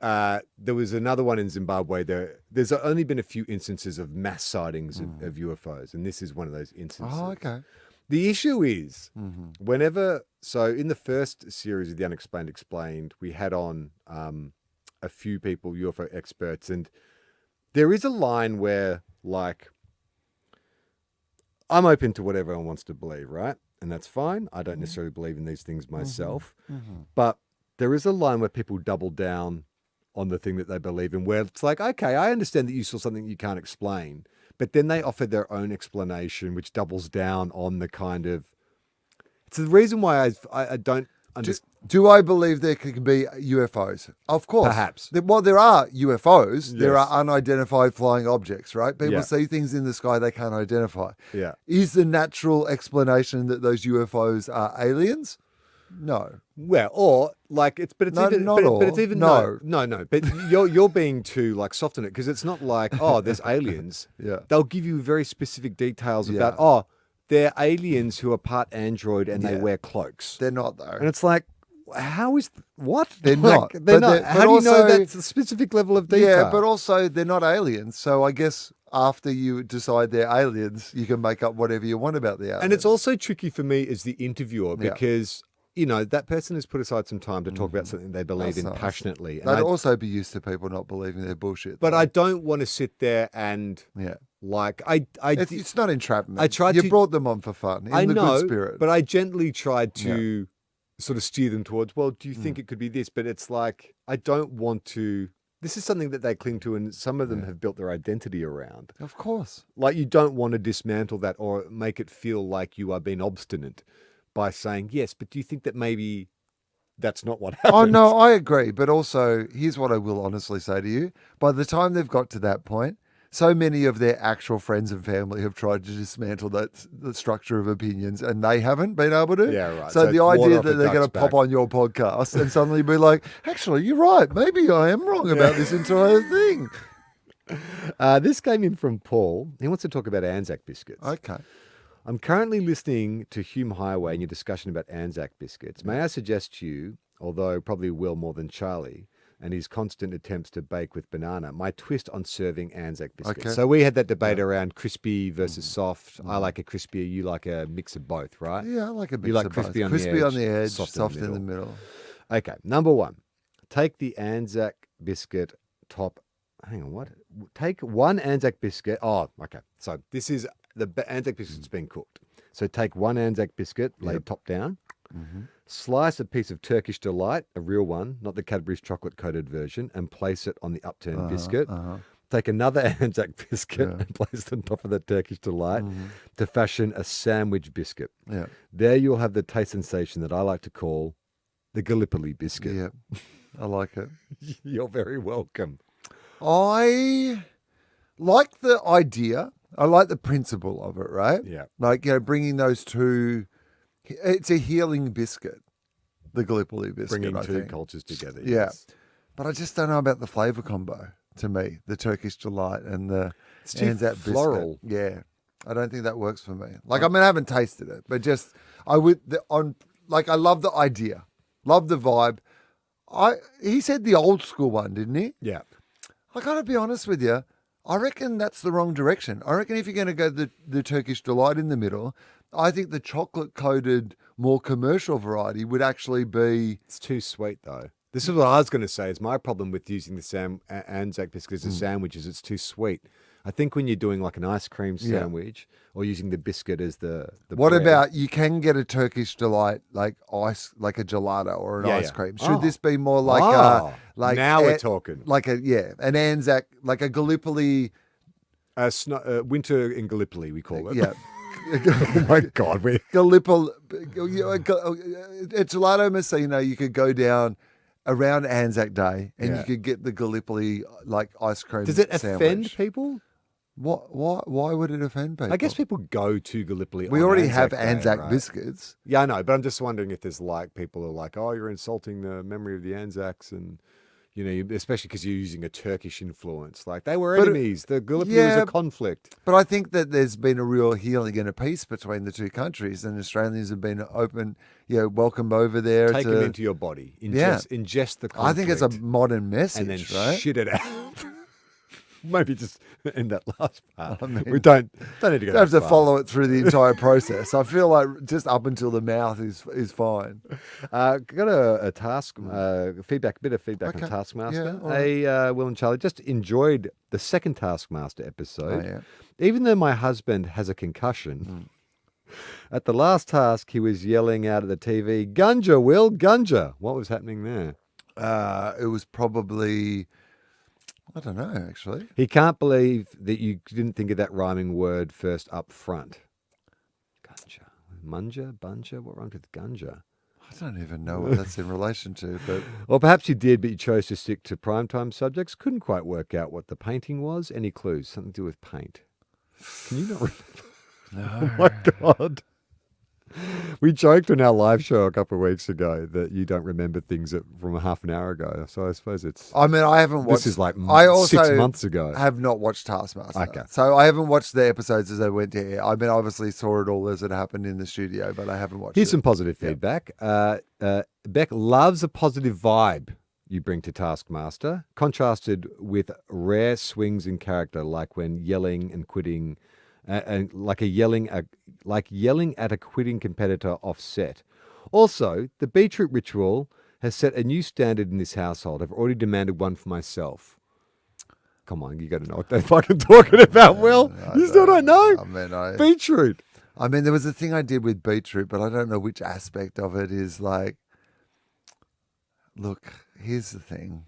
there was another one in Zimbabwe. There's only been a few instances of mass sightings of UFOs, and this is one of those instances. Oh, okay. The issue is Mm-hmm. so in the first series of The Unexplained Explained, we had on a few people, UFO experts, and there is a line where, like, I'm open to what everyone wants to believe, right? And that's fine. I don't necessarily believe in these things myself. But there is a line where people double down on the thing that they believe in, where it's like, okay, I understand that you saw something you can't explain, but then they offer their own explanation, which doubles down on the kind of. It's the reason why I don't understand. Do I believe there could be UFOs? Of course. Perhaps. Well, there are UFOs. There Yes. are unidentified flying objects, right? People Yeah. see things in the sky they can't identify. Yeah. Is the natural explanation that those UFOs are aliens? No. Well, or like it's, but it's No, even, not but it's all. even No. no. But you're being too like soft on it because it's not like there's aliens. Yeah. They'll give you very specific details Yeah. about they're aliens who are part android and they Yeah. wear cloaks. They're not, though. And it's like, how is what? They're Like, not. They're But not. they're- How but do you know also- that's a specific level of detail? Yeah, but also they're not aliens. So I guess after you decide they're aliens, you can make up whatever you want about the aliens. And it's also tricky for me as the interviewer Yeah. because that person has put aside some time to talk about something they believe That's in nice. passionately. And They'd I, also be used to people not believing their bullshit. but though. I don't want to sit there and yeah, like it's not entrapment. I tried You to- brought them on for fun in I the know, good spirit. but I gently tried to sort of steer them towards, well, do you think it could be this? But it's like, I don't want to. This is something that they cling to, and some of them have built their identity around. Of course. Like, you don't want to dismantle that or make it feel like you are being obstinate by saying, yes, but do you think that maybe that's not what happened? Oh, no, I agree. But also, here's what I will honestly say to you. By the time they've got to that point, so many of their actual friends and family have tried to dismantle the structure of opinions, and they haven't been able to. Yeah, right. So, So the it's water idea off that a they're going to duck's pop back. on your podcast and suddenly be like, actually, you're right. Maybe I am wrong about this entire thing. This came in from Paul. He wants to talk about Anzac biscuits. Okay. I'm currently listening to Hume Highway and your discussion about Anzac biscuits. May I suggest to you, although probably Will more than Charlie, and his constant attempts to bake with banana, my twist on serving Anzac biscuits. Okay. So we had that debate around crispy versus soft. I like a crispier, you like a mix of both, right? Yeah, I like a mix like of crispy both. on the Crispy on the edge, soft soft, in the in the middle. Okay, number one, take the Anzac biscuit top. Hang on, what? Take one Anzac biscuit. Oh, okay. So this is the Anzac biscuit's been cooked. So take one Anzac biscuit, laid top down. Slice a piece of Turkish Delight, a real one, not the Cadbury's chocolate coated version, and place it on the upturned biscuit. Take another Anzac biscuit and place it on top of the Turkish Delight to fashion a sandwich biscuit. Yeah. There you'll have the taste sensation that I like to call the Gallipoli biscuit. Yeah. I like it. You're very welcome. I like the idea. I like the principle of it, right? Yeah. Like, bringing those two. It's a healing biscuit, the Gallipoli biscuit, Bringing I two think. cultures together. Yeah. Yes. But I just don't know about the flavour combo, to me. The Turkish Delight and the too Anzac floral. biscuit. Yeah. I don't think that works for me. Like, I mean, I haven't tasted it, but just, I love the idea. Love the vibe. He said the old school one, didn't he? Yeah. I got to be honest with you. I reckon that's the wrong direction. I reckon if you're going to go the Turkish delight in the middle, I think the chocolate coated, more commercial variety would actually be. It's too sweet though. This is what I was going to say. Is my problem with using the Anzac biscuits as sandwiches. It's too sweet. I think when you're doing like an ice cream sandwich or using the biscuit as the What bread, about you can get a Turkish delight like ice, like a gelato or an ice cream? Should this be more like like now we're talking like an Anzac, like a Gallipoli? Winter in Gallipoli we call it. Yeah. Oh my God, we Gallipoli, a gelato Messina. You could go down around Anzac Day and you could get the Gallipoli like ice cream. Does it sandwich. offend people? What? Why would it offend people? I guess people go to Gallipoli. We on already Anzac have Day, Anzac right? biscuits. Yeah, I know, but I'm just wondering if there's like people who are like, oh, you're insulting the memory of the Anzacs, and especially because you're using a Turkish influence. Like they were enemies. The Gallipoli was a conflict. But I think that there's been a real healing and a peace between the two countries, and Australians have been open, welcome over there. Take them into your body. Ingest the conflict. I think it's a modern message, and then right? shit it out. Maybe just end that last part. I mean, we don't need to go. You have to follow it through the entire process. I feel like just up until the mouth is fine. Got a task bit of feedback Okay. on Taskmaster. Yeah, all right. Will and Charlie just enjoyed the second Taskmaster episode. Oh, yeah. Even though my husband has a concussion, at the last task he was yelling out at the TV, "Gunja, Will, Gunja!" What was happening there? It was probably, I don't know, actually. He can't believe that you didn't think of that rhyming word first up front. Gunja, munja, bunja. What rhymes with gunja? I don't even know what that's in relation to, but Or perhaps you did, but you chose to stick to primetime subjects. Couldn't quite work out what the painting was. Any clues? Something to do with paint. Can you not remember? no. Oh my God. We joked on our live show a couple of weeks ago that you don't remember things from half an hour ago. So I suppose it's... I mean, I haven't watched. This is like I also 6 months ago. have not watched Taskmaster. Okay. So I haven't watched the episodes as they went to air. I mean, I obviously saw it all as it happened in the studio, but I haven't watched Here's it. some positive feedback. Beck loves a positive vibe you bring to Taskmaster, contrasted with rare swings in character, like when yelling and quitting, and like yelling at a quitting competitor off set. Also, the beetroot ritual has set a new standard in this household. I've already demanded one for myself. Come on, you got to know what they're fucking talking about, Will. You still don't know? I mean, Beetroot. I mean, there was a thing I did with beetroot, but I don't know which aspect of it is like. Look, here's the thing.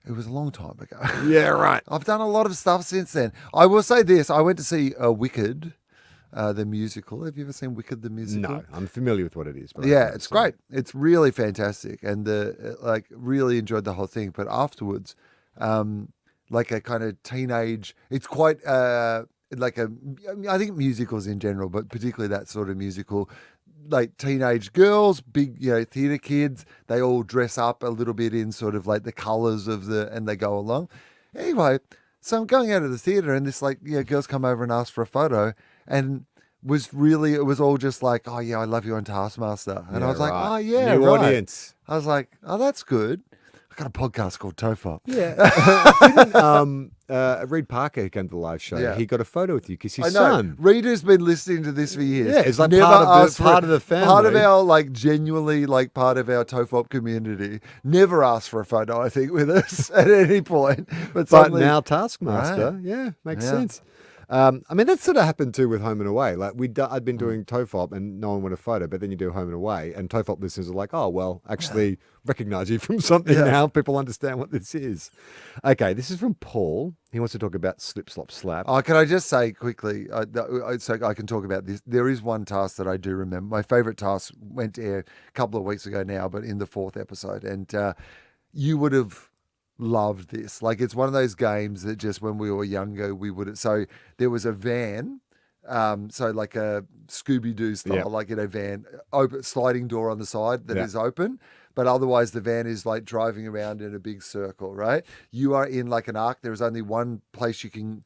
It was a long time ago. Yeah, right. I've done a lot of stuff since then. I will say this. I went to see Wicked, the musical. Have you ever seen Wicked, the musical? No, I'm familiar with what it is. But Yeah, it's great. It's really fantastic. And really enjoyed the whole thing. But afterwards, like a kind of teenage, it's quite I think musicals in general, but particularly that sort of musical, like teenage girls, big, theatre kids, they all dress up a little bit in sort of like the colours and they go along. Anyway, so I'm going out of the theatre and this girls come over and ask for a photo and it was all just like, oh yeah, I love you on Taskmaster. And I was like, oh yeah, New right. audience. I was like, oh, that's good. I got a podcast called TOFOP. Yeah. Reed Parker, who came to the live show, Yeah. he got a photo with you because I his know. son. Reader's been listening to this for years. Yeah, it's like Never part asked of the family. Part of our genuinely part of our TOFOP community. Never asked for a photo, I think, with us at any point. But suddenly, now Taskmaster, Right. yeah, makes Yeah. sense. I mean, that sort of happened too with Home and Away. Like I'd been doing TOFOP and no one wanted a photo, but then you do Home and Away, and TOFOP listeners are like, oh, well, actually recognize you from something now. People understand what this is. Okay, this is from Paul. He wants to talk about Slip, Slop, Slap. Oh, can I just say quickly, so I can talk about this. There is one task that I do remember. My favourite task went to air a couple of weeks ago now, but in the 4th episode. And you would have loved this. It's one of those games that just when we were younger, we would. So there was a van, so like a Scooby-Doo style, van, open sliding door on the side that is open. But otherwise, the van is driving around in a big circle, right? You are in an arc. There is only one place you can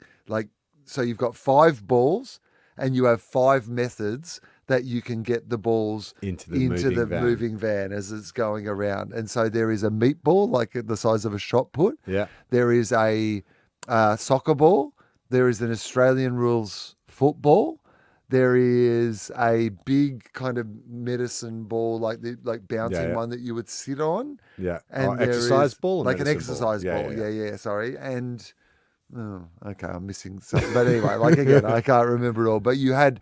so you've got 5 balls and you have 5 methods that you can get the balls Into the van. moving van as it's going around. And so there is a meatball, like the size of a shot put. Yeah. There is a soccer ball. There is an Australian rules football. There is a big kind of medicine ball, like bouncing one that you would sit on. Yeah. And there exercise is- ball? Or like an medicine exercise ball. Yeah. Yeah, sorry. And okay, I'm missing something. But anyway, like again, I can't remember it all. But you had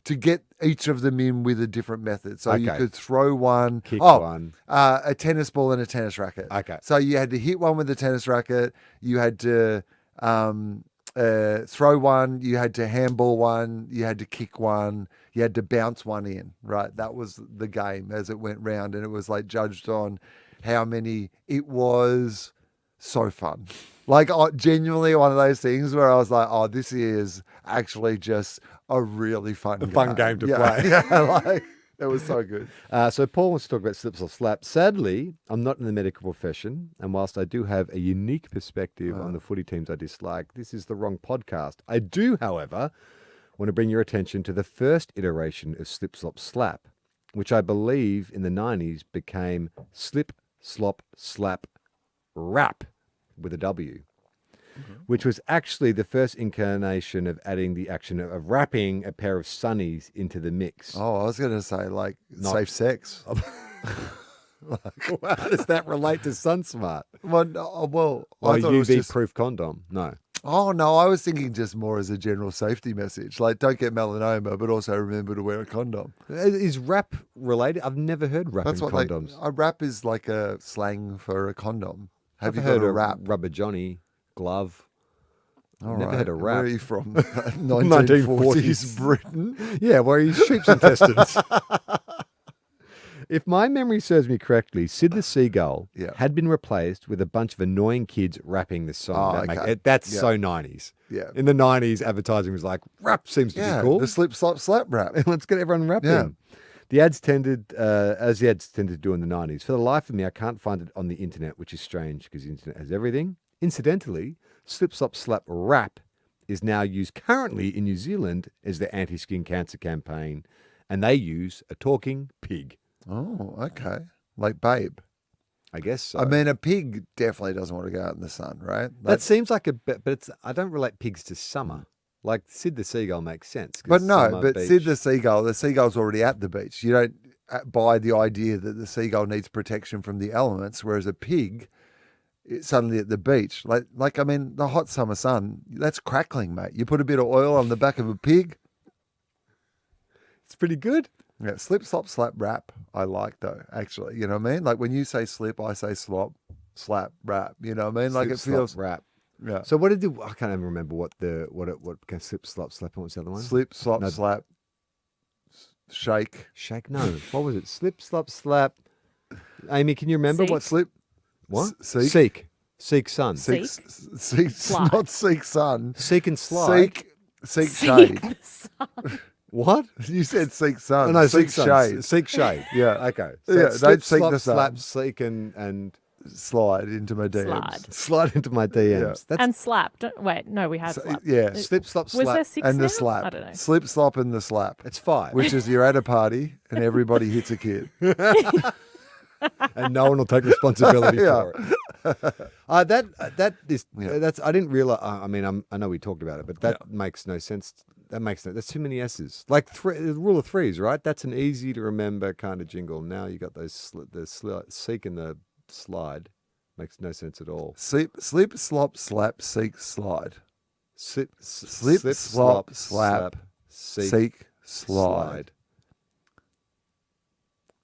to get each of them in with a different method. So you Okay. could throw one, Kick one. a tennis ball and a tennis racket. Okay. So you had to hit one with the tennis racket. You had to throw one. You had to handball one. You had to kick one. You had to bounce one in. Right. That was the game as it went round, and it was like judged on how many. It was so fun. Like genuinely one of those things where I was like, oh, this is actually just a really fun game to Yeah, play. Yeah, like it was so good. So Paul wants to talk about slips or slaps. Sadly, I'm not in the medical profession, and whilst I do have a unique perspective on the footy teams I dislike, this is the wrong podcast. I do, however, want to bring your attention to the first iteration of slip, slop, slap, which I believe in the 90s became slip, slop, slap, rap with a W. Which was actually the first incarnation of adding the action of wrapping a pair of sunnies into the mix. Oh, I was going to say like safe sex. How does that relate to SunSmart? Well, Or I thought it was just. UV-proof condom? No. Oh no, I was thinking just more as a general safety message, like don't get melanoma, but also remember to wear a condom. Is wrap related? I've never heard wrapping That's what condoms. a wrap is like a slang for a condom. Have I've you heard got a of wrap? Rubber Johnny, glove. All never right. had a Where wrap. are you from? 1940s Britain. Yeah, where he's sheep's intestines. If my memory serves me correctly, Sid the Seagull Yeah. had been replaced with a bunch of annoying kids rapping the song. Oh, okay. That's Yeah. so 90s. Yeah. In the 90s, advertising was like, rap seems to Yeah, be cool. the slip, slop, slap rap. Let's get everyone rapping. Yeah. The ads tended, as the ads tended to do in the 90s. For the life of me, I can't find it on the internet, which is strange because the internet has everything. Incidentally, slip, slop, slap, rap is now used currently in New Zealand as their anti-skin cancer campaign, and they use a talking pig. Oh, okay. Like Babe. I guess so. I mean, a pig definitely doesn't want to go out in the sun, right? that seems like a bit, but it's, I don't relate pigs to summer. Like Sid the Seagull makes sense. 'cause But no, summer, but beach. Sid the seagull's already at the beach. You don't buy the idea that the seagull needs protection from the elements, whereas a pig is suddenly at the beach. Like I mean, the hot summer sun, that's crackling, mate. You put a bit of oil on the back of a pig. It's pretty good. Yeah, slip, slop, slap, rap. I like though, actually. You know what I mean? Like when you say slip, I say slop, slap, rap. You know what I mean? Like Slip, it slop, feels. rap. Yeah. So what did you? I can't even remember what became slip, slop, slap. What was the other one? Slip, slop, No. slap, shake. Shake. No. What was it? Slip, slop, slap. Amy, can you remember Seek. what Slip. What? Seek. Seek. Seek sun. Seek. Seek. Slide. Not seek sun. Seek and slide. Seek shade. What? You said seek sun. Oh, no, seek sun. shade. Seek shade. Yeah. Okay. Yeah, it's don't slip, seek slop, the sun. slap, seek and Slide into my DMs. Slide. slide into my DMs. Yeah. That's And slap. Wait, no, we had slap. Yeah. slip, slop, Was slap. there six And now? the slap. I don't know. Slip, slop, and the slap. It's 5. Which is you're at a party and everybody hits a kid. And no one will take responsibility Yeah. for it. That is Yeah. that's I didn't realize. I mean, I know we talked about it, but that makes no sense. That's too many S's. Like the rule of threes, right? That's an easy to remember kind of jingle. Now you got those seek and the slide. Makes no sense at all. Slip, slop, slap, seek, slide. Slip, slop, slap, Seek, slide.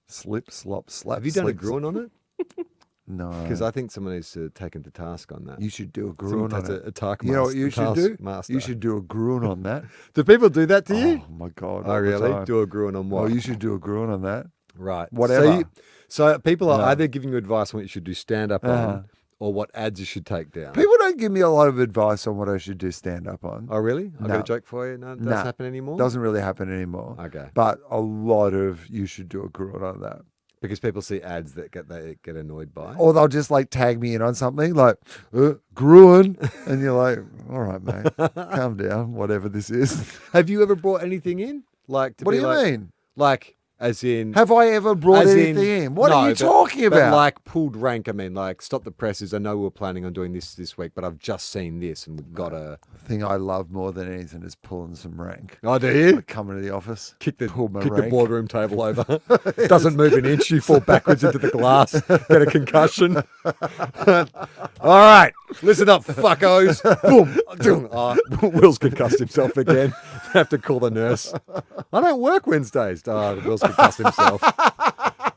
Slip, slop, slap. Have you done a slip, gruin on it? No. Because I think someone needs to take him to task on that. You should do a Someone gruin on takes it. a task You know what you should do? master. You should do a gruin on that. Do people do that to you? Oh my god! Oh, all the really? time. Do a gruin on what? Oh, you should do a gruin on that. Right. Whatever. So people are Yeah. either giving you advice on what you should do stand up Uh-huh. on or what ads you should take down. People don't give me a lot of advice on what I should do stand up on. Oh, really? I've got No. a joke for you. No, it doesn't Nah. happen anymore? Doesn't really happen anymore. Okay. But a lot of you should do a gruin on that. Because people see ads that they get annoyed by. Or they'll just like tag me in on something like gruin, and you're like, all right, mate, calm down, whatever this is. Have you ever brought anything in? Like, to What be do you like, mean? Like, as in... Have I ever brought as anything in? What are you talking but about? like pulled rank, I mean, like stop the presses. I know we were planning on doing this week, but I've just seen this and we've got to... The thing I love more than anything is pulling some rank. Oh, do you? Like coming to the office, Pull the rank. boardroom table over. Doesn't move an inch. You fall backwards into the glass. Get a concussion. All right. Listen up, fuckos. Boom. Oh, Will's concussed himself again. Have to call the nurse. I don't work Wednesdays. Oh, Will's concussed himself.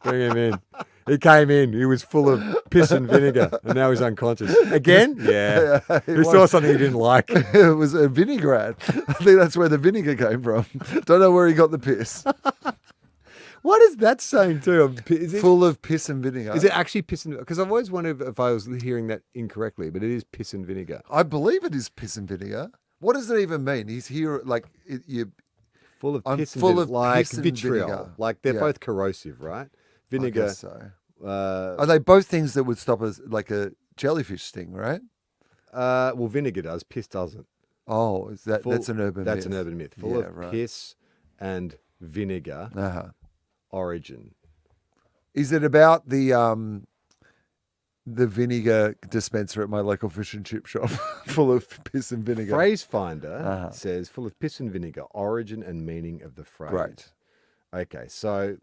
Bring him in. He came in. He was full of piss and vinegar, and now he's unconscious. Again? Yeah. He saw something he didn't like. It was a vinaigrette. I think that's where the vinegar came from. Don't know where he got the piss. What is that saying too? Is it, Full of piss and vinegar. is it actually piss and vinegar? Because I've always wondered if I was hearing that incorrectly, but it is piss and vinegar. I believe it is piss and vinegar. What does it even mean? He's here like you. Full of I'm piss and full vinegar. of Like piss and vitriol. vinegar. Like they're Yeah. both corrosive, right? I Vinegar. guess so. Uh, Are they both things that would stop us like a jellyfish sting, right? well, vinegar does. Piss doesn't. Oh, is that Full- that's an urban That's myth. an urban myth. Full Yeah, of right. piss and vinegar Uh-huh. origin. Is it about the vinegar dispenser at my local fish and chip shop full of piss and vinegar? Phrase finder Uh-huh. says full of piss and vinegar, origin and meaning of the phrase. Great. Okay, so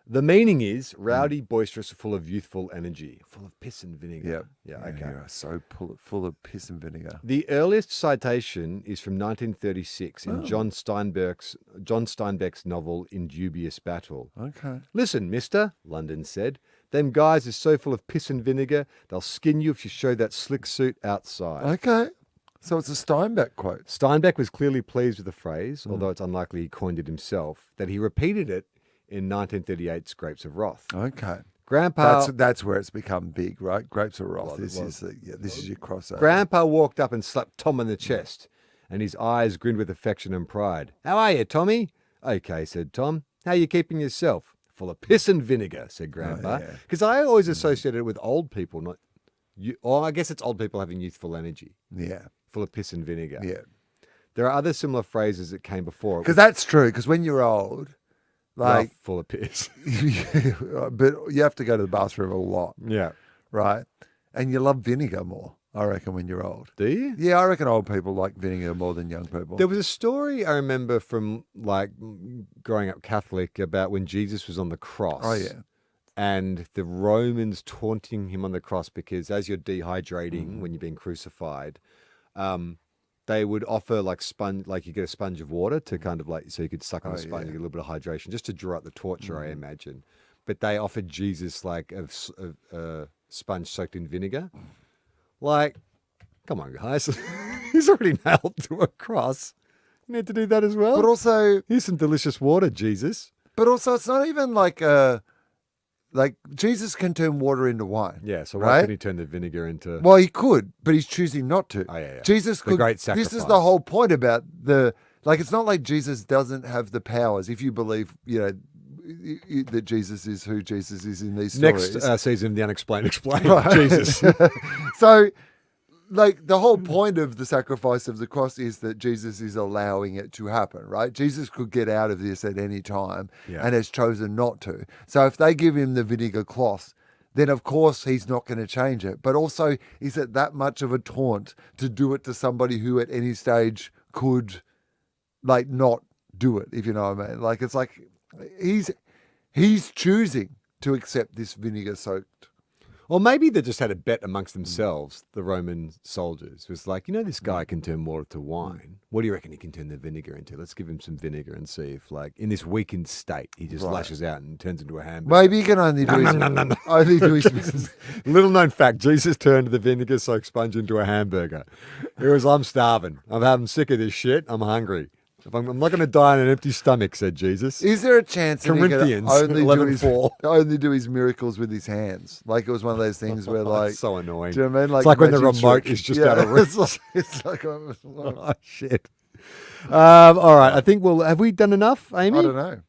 the meaning is rowdy, boisterous, full of youthful energy, full of piss and vinegar. Yep. Yeah, okay. You are so full of piss and vinegar. The earliest citation is from 1936 in John Steinbeck's novel In Dubious Battle. Okay. Listen, mister, London said, them guys is so full of piss and vinegar, they'll skin you if you show that slick suit outside. Okay. So it's a Steinbeck quote. Steinbeck was clearly pleased with the phrase, although it's unlikely he coined it himself, that he repeated it in 1938's Grapes of Wrath. Okay. Grandpa That's where it's become big, right? Grapes of Wrath. Well, This well, is this is your crossover. Grandpa walked up and slapped Tom on the chest, and his eyes grinned with affection and pride. How are you, Tommy? Okay, said Tom. How you keeping yourself? Full of piss and vinegar, said Grandpa. yeah. Because I always associated it with old people, not you. Or I guess it's old people having youthful energy, Yeah. full of piss and vinegar. Yeah. There are other similar phrases that came before. Because that's true. Because when you're old, like, full of piss. but you have to go to the bathroom a lot, Yeah. right? And you love vinegar more, I reckon, when you're old. Do you? Yeah, I reckon old people like vinegar more than young people. There was a story I remember from like growing up Catholic about when Jesus was on the cross. Oh, yeah. And the Romans taunting him on the cross because as you're dehydrating when you're being crucified, they would offer like sponge, like you get a sponge of water to kind of like, so you could suck on a sponge, yeah. you get a little bit of hydration just to draw out the torture, I imagine. But they offered Jesus like a sponge soaked in vinegar. Like, come on, guys. He's already nailed to a cross. You need to do that as well. But also, Here's some delicious water, Jesus. it's not even like Jesus can turn water into wine. Yeah, so why Right? couldn't he turn the vinegar into... Well, he could, but he's choosing not to. Oh, yeah. Jesus The could. great This is the sacrifice. whole point about it's not like Jesus doesn't have the powers. If you believe, that Jesus is who Jesus is in these stories. Next season, The Unexplained Explained. Right. Jesus. So, the whole point of the sacrifice of the cross is that Jesus is allowing it to happen, right? Jesus could get out of this at any time Yeah. and has chosen not to. So if they give him the vinegar cloth, then of course he's not going to change it. But also, is it that much of a taunt to do it to somebody who at any stage could, not do it, if you know what I mean? Like, it's like he's choosing to accept this vinegar-soaked. Or maybe they just had a bet amongst themselves, the Roman soldiers. It was like, this guy can turn water to wine. What do you reckon he can turn the vinegar into? Let's give him some vinegar and see if, in this weakened state, he just Right. lashes out and turns into a hamburger. Maybe he can only do only do his Little known fact, Jesus turned the vinegar soaked sponge into a hamburger. It was, I'm starving. I'm sick of this shit. I'm hungry. I'm not going to die on an empty stomach, said Jesus. Is there a chance that he could Corinthians, only do, 11:4. only do his miracles with his hands? Like, it was one of those things where, It's so annoying. do you know what I mean? It's like when the magic remote trick. is just out of reach. It's like Oh, shit. All right. I think have we done enough, Amy? I don't know,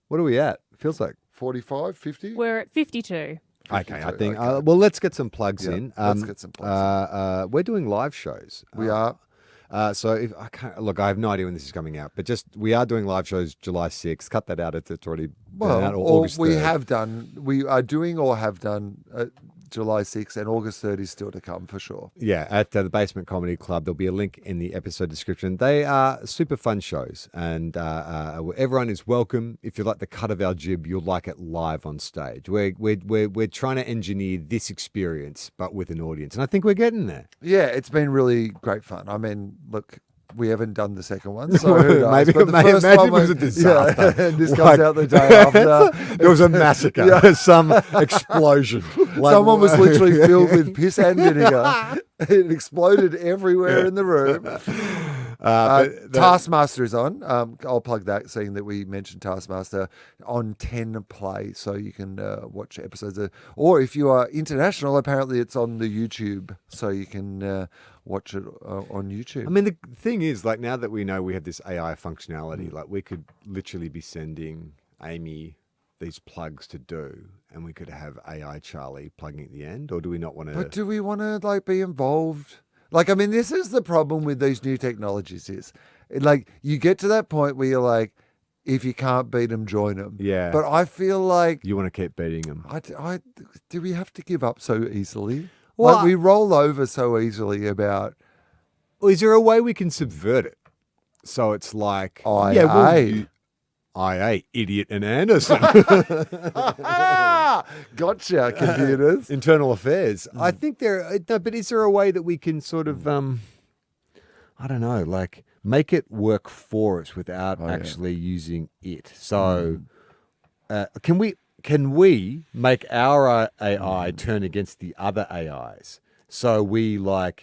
What are we at? Feels like. 45, 50? We're at 52. Okay, I 52, think. okay. Well, let's get some plugs Yeah, in. let's get some plugs We're doing live shows. We are. So if I can't look, I have no idea when this is coming out, but just we are doing live shows July 6th. Cut that out. It's already been out, or August 3rd. We are doing or have done July 6th, and August 3rd is still to come for sure. Yeah, at the Basement Comedy Club. There'll be a link in the episode description. They are super fun shows, and everyone is welcome. If you like the cut of our jib, you'll like it live on stage. We're trying to engineer this experience, but with an audience, and I think we're getting there. Yeah, it's been really great fun. I mean, look, we haven't done the second one, so who knows? Maybe, But the maybe first imagine one it was a disaster. Yeah, and this comes out the day after. There was a massacre, some explosion. Someone was literally filled with piss and vinegar. It exploded everywhere in the room. Taskmaster is on. I'll plug that, seeing that we mentioned Taskmaster on 10 Play, so you can watch episodes. Or if you are international, apparently it's on the YouTube, so you can watch it on YouTube. I mean, the thing is, like, now that we know we have this AI functionality, like, we could literally be sending Amy these plugs to do, and we could have AI Charlie plugging at the end, or do we not want to? But do we want to like be involved? Like, I mean, this is the problem with these new technologies is, like, you get to that point where you're like, if you can't beat them, join them. Yeah. But I feel like, You want to keep beating them. do we have to give up so easily? Well, Like, we roll over so easily about Or is there a way we can subvert it? So it's like, IA. IA, Idiot and Anderson. Gotcha, computers. Internal affairs. I think but is there a way that we can sort of, I don't know, like make it work for us without actually using it? So can we make our AI turn against the other AIs? So we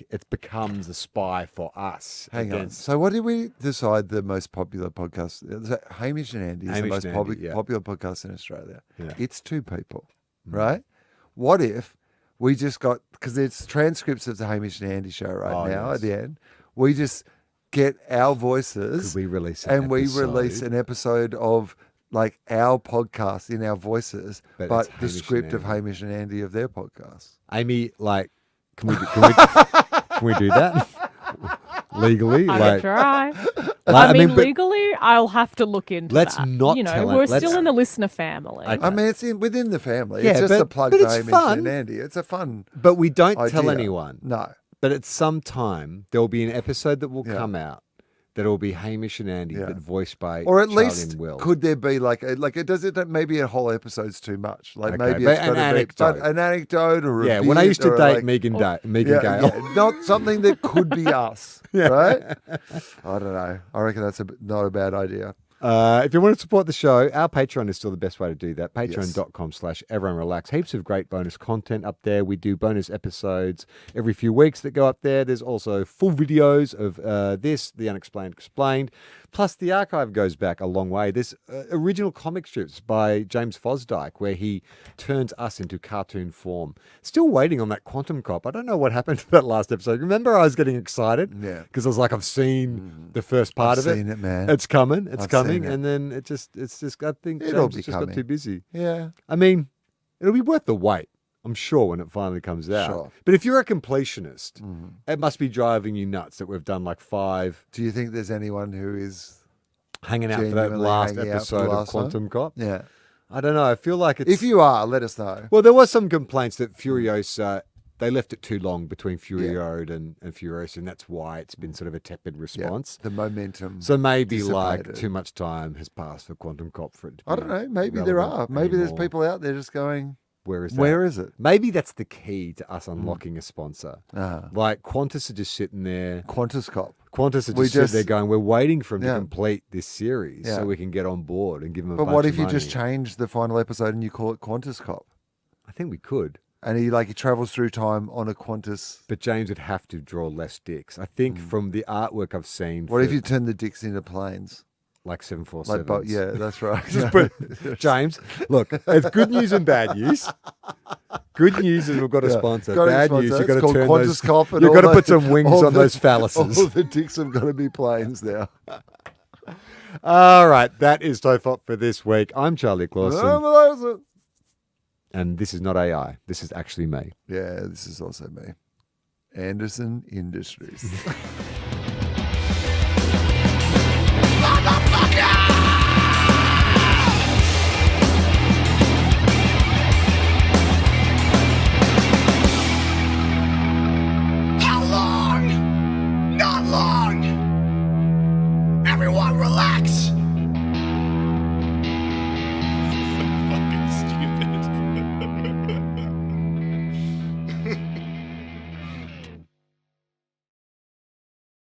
it becomes a spy for us. Hang on. So what did we decide the most popular podcast? Hamish and Andy is the most popular podcast in Australia. Yeah. It's two people, right? What if we just got, because it's transcripts of the Hamish and Andy show now at the end, we just get our voices. Could we release we release an episode of like our podcast in our voices, but the script of Hamish and Andy of their podcast. Amy, can we do that legally? I can try. I mean, but legally, I'll have to look into let's that. not You know, tell we're it. still in the listener family. Okay. I mean, it's within the family. Yeah, it's just a plug but for it's Hamish fun. and Andy. It's a fun But we don't tell idea. anyone. No. But at some time, there will be an episode that will Yeah. come out that will be Hamish and Andy, Yeah. but voiced by Or at Charlie least and Will. could there be maybe a whole episode's too much? Like Okay, maybe but it's an got to be anecdote. an anecdote or a Yeah, when I bit used to or date like- Megan Gale. yeah, not something that could be us, right? I don't know. I reckon that's not a bad idea. If you want to support the show, our Patreon is still the best way to do that. Patreon.com/everyonerelax. Heaps of great bonus content up there. We do bonus episodes every few weeks that go up there. There's also full videos of the Unexplained Explained. Plus, the archive goes back a long way. There's original comic strips by James Fosdyke where he turns us into cartoon form. Still waiting on that Quantum Cop. I don't know what happened to that last episode. Remember, I was getting excited? Yeah. Because I was like, I've seen the first part I've of it. seen it, man. It's coming. It's I've coming. seen it. And then it's just, I think It'll James be just got coming. too busy. Yeah. I mean, it'll be worth the wait, I'm sure, when it finally comes out. Sure. But if you're a completionist, it must be driving you nuts that we've done like 5 Do you think there's anyone who is? hanging out for that Genuinely last hanging out for the episode of last one? Quantum Cop. Yeah. I don't know. I feel like it's... If you are, let us know. Well, there was some complaints that Furiosa... They left it too long between Fury Road and Furiosa, and that's why it's been sort of a tepid response. The momentum. So maybe dissipated. too much time has passed for Quantum Cop for it to be I don't know. Maybe there are. Maybe there's people out there just going, Where is that? where is it? Maybe that's the key to us unlocking a sponsor. Ah. Like Qantas are just sitting there. Qantas Cop. Qantas are We just sitting just- there going, we're waiting for him Yeah. to complete this series Yeah. so we can get on board and give him a But bunch what of if you just money." change the final episode and you call it Qantas Cop? I think we could. And he travels through time on a Qantas. But James would have to draw less dicks. I think from the artwork I've seen, What for, if you turn the dicks into planes? like 747s. Like, but yeah, that's right. Just put, James, look, it's good news and bad news. Good news is we've got a Yeah. sponsor. Got a Bad sponsor. news, you've It's got to called turn Qantas those. Cop and You've all got to the- put some wings all on the- those phalluses. All the dicks have got to be planes now. All right, that is TOFOP for this week. I'm Charlie Clausen, and this is not AI. This is actually me. Yeah, this is also me. Anderson Industries.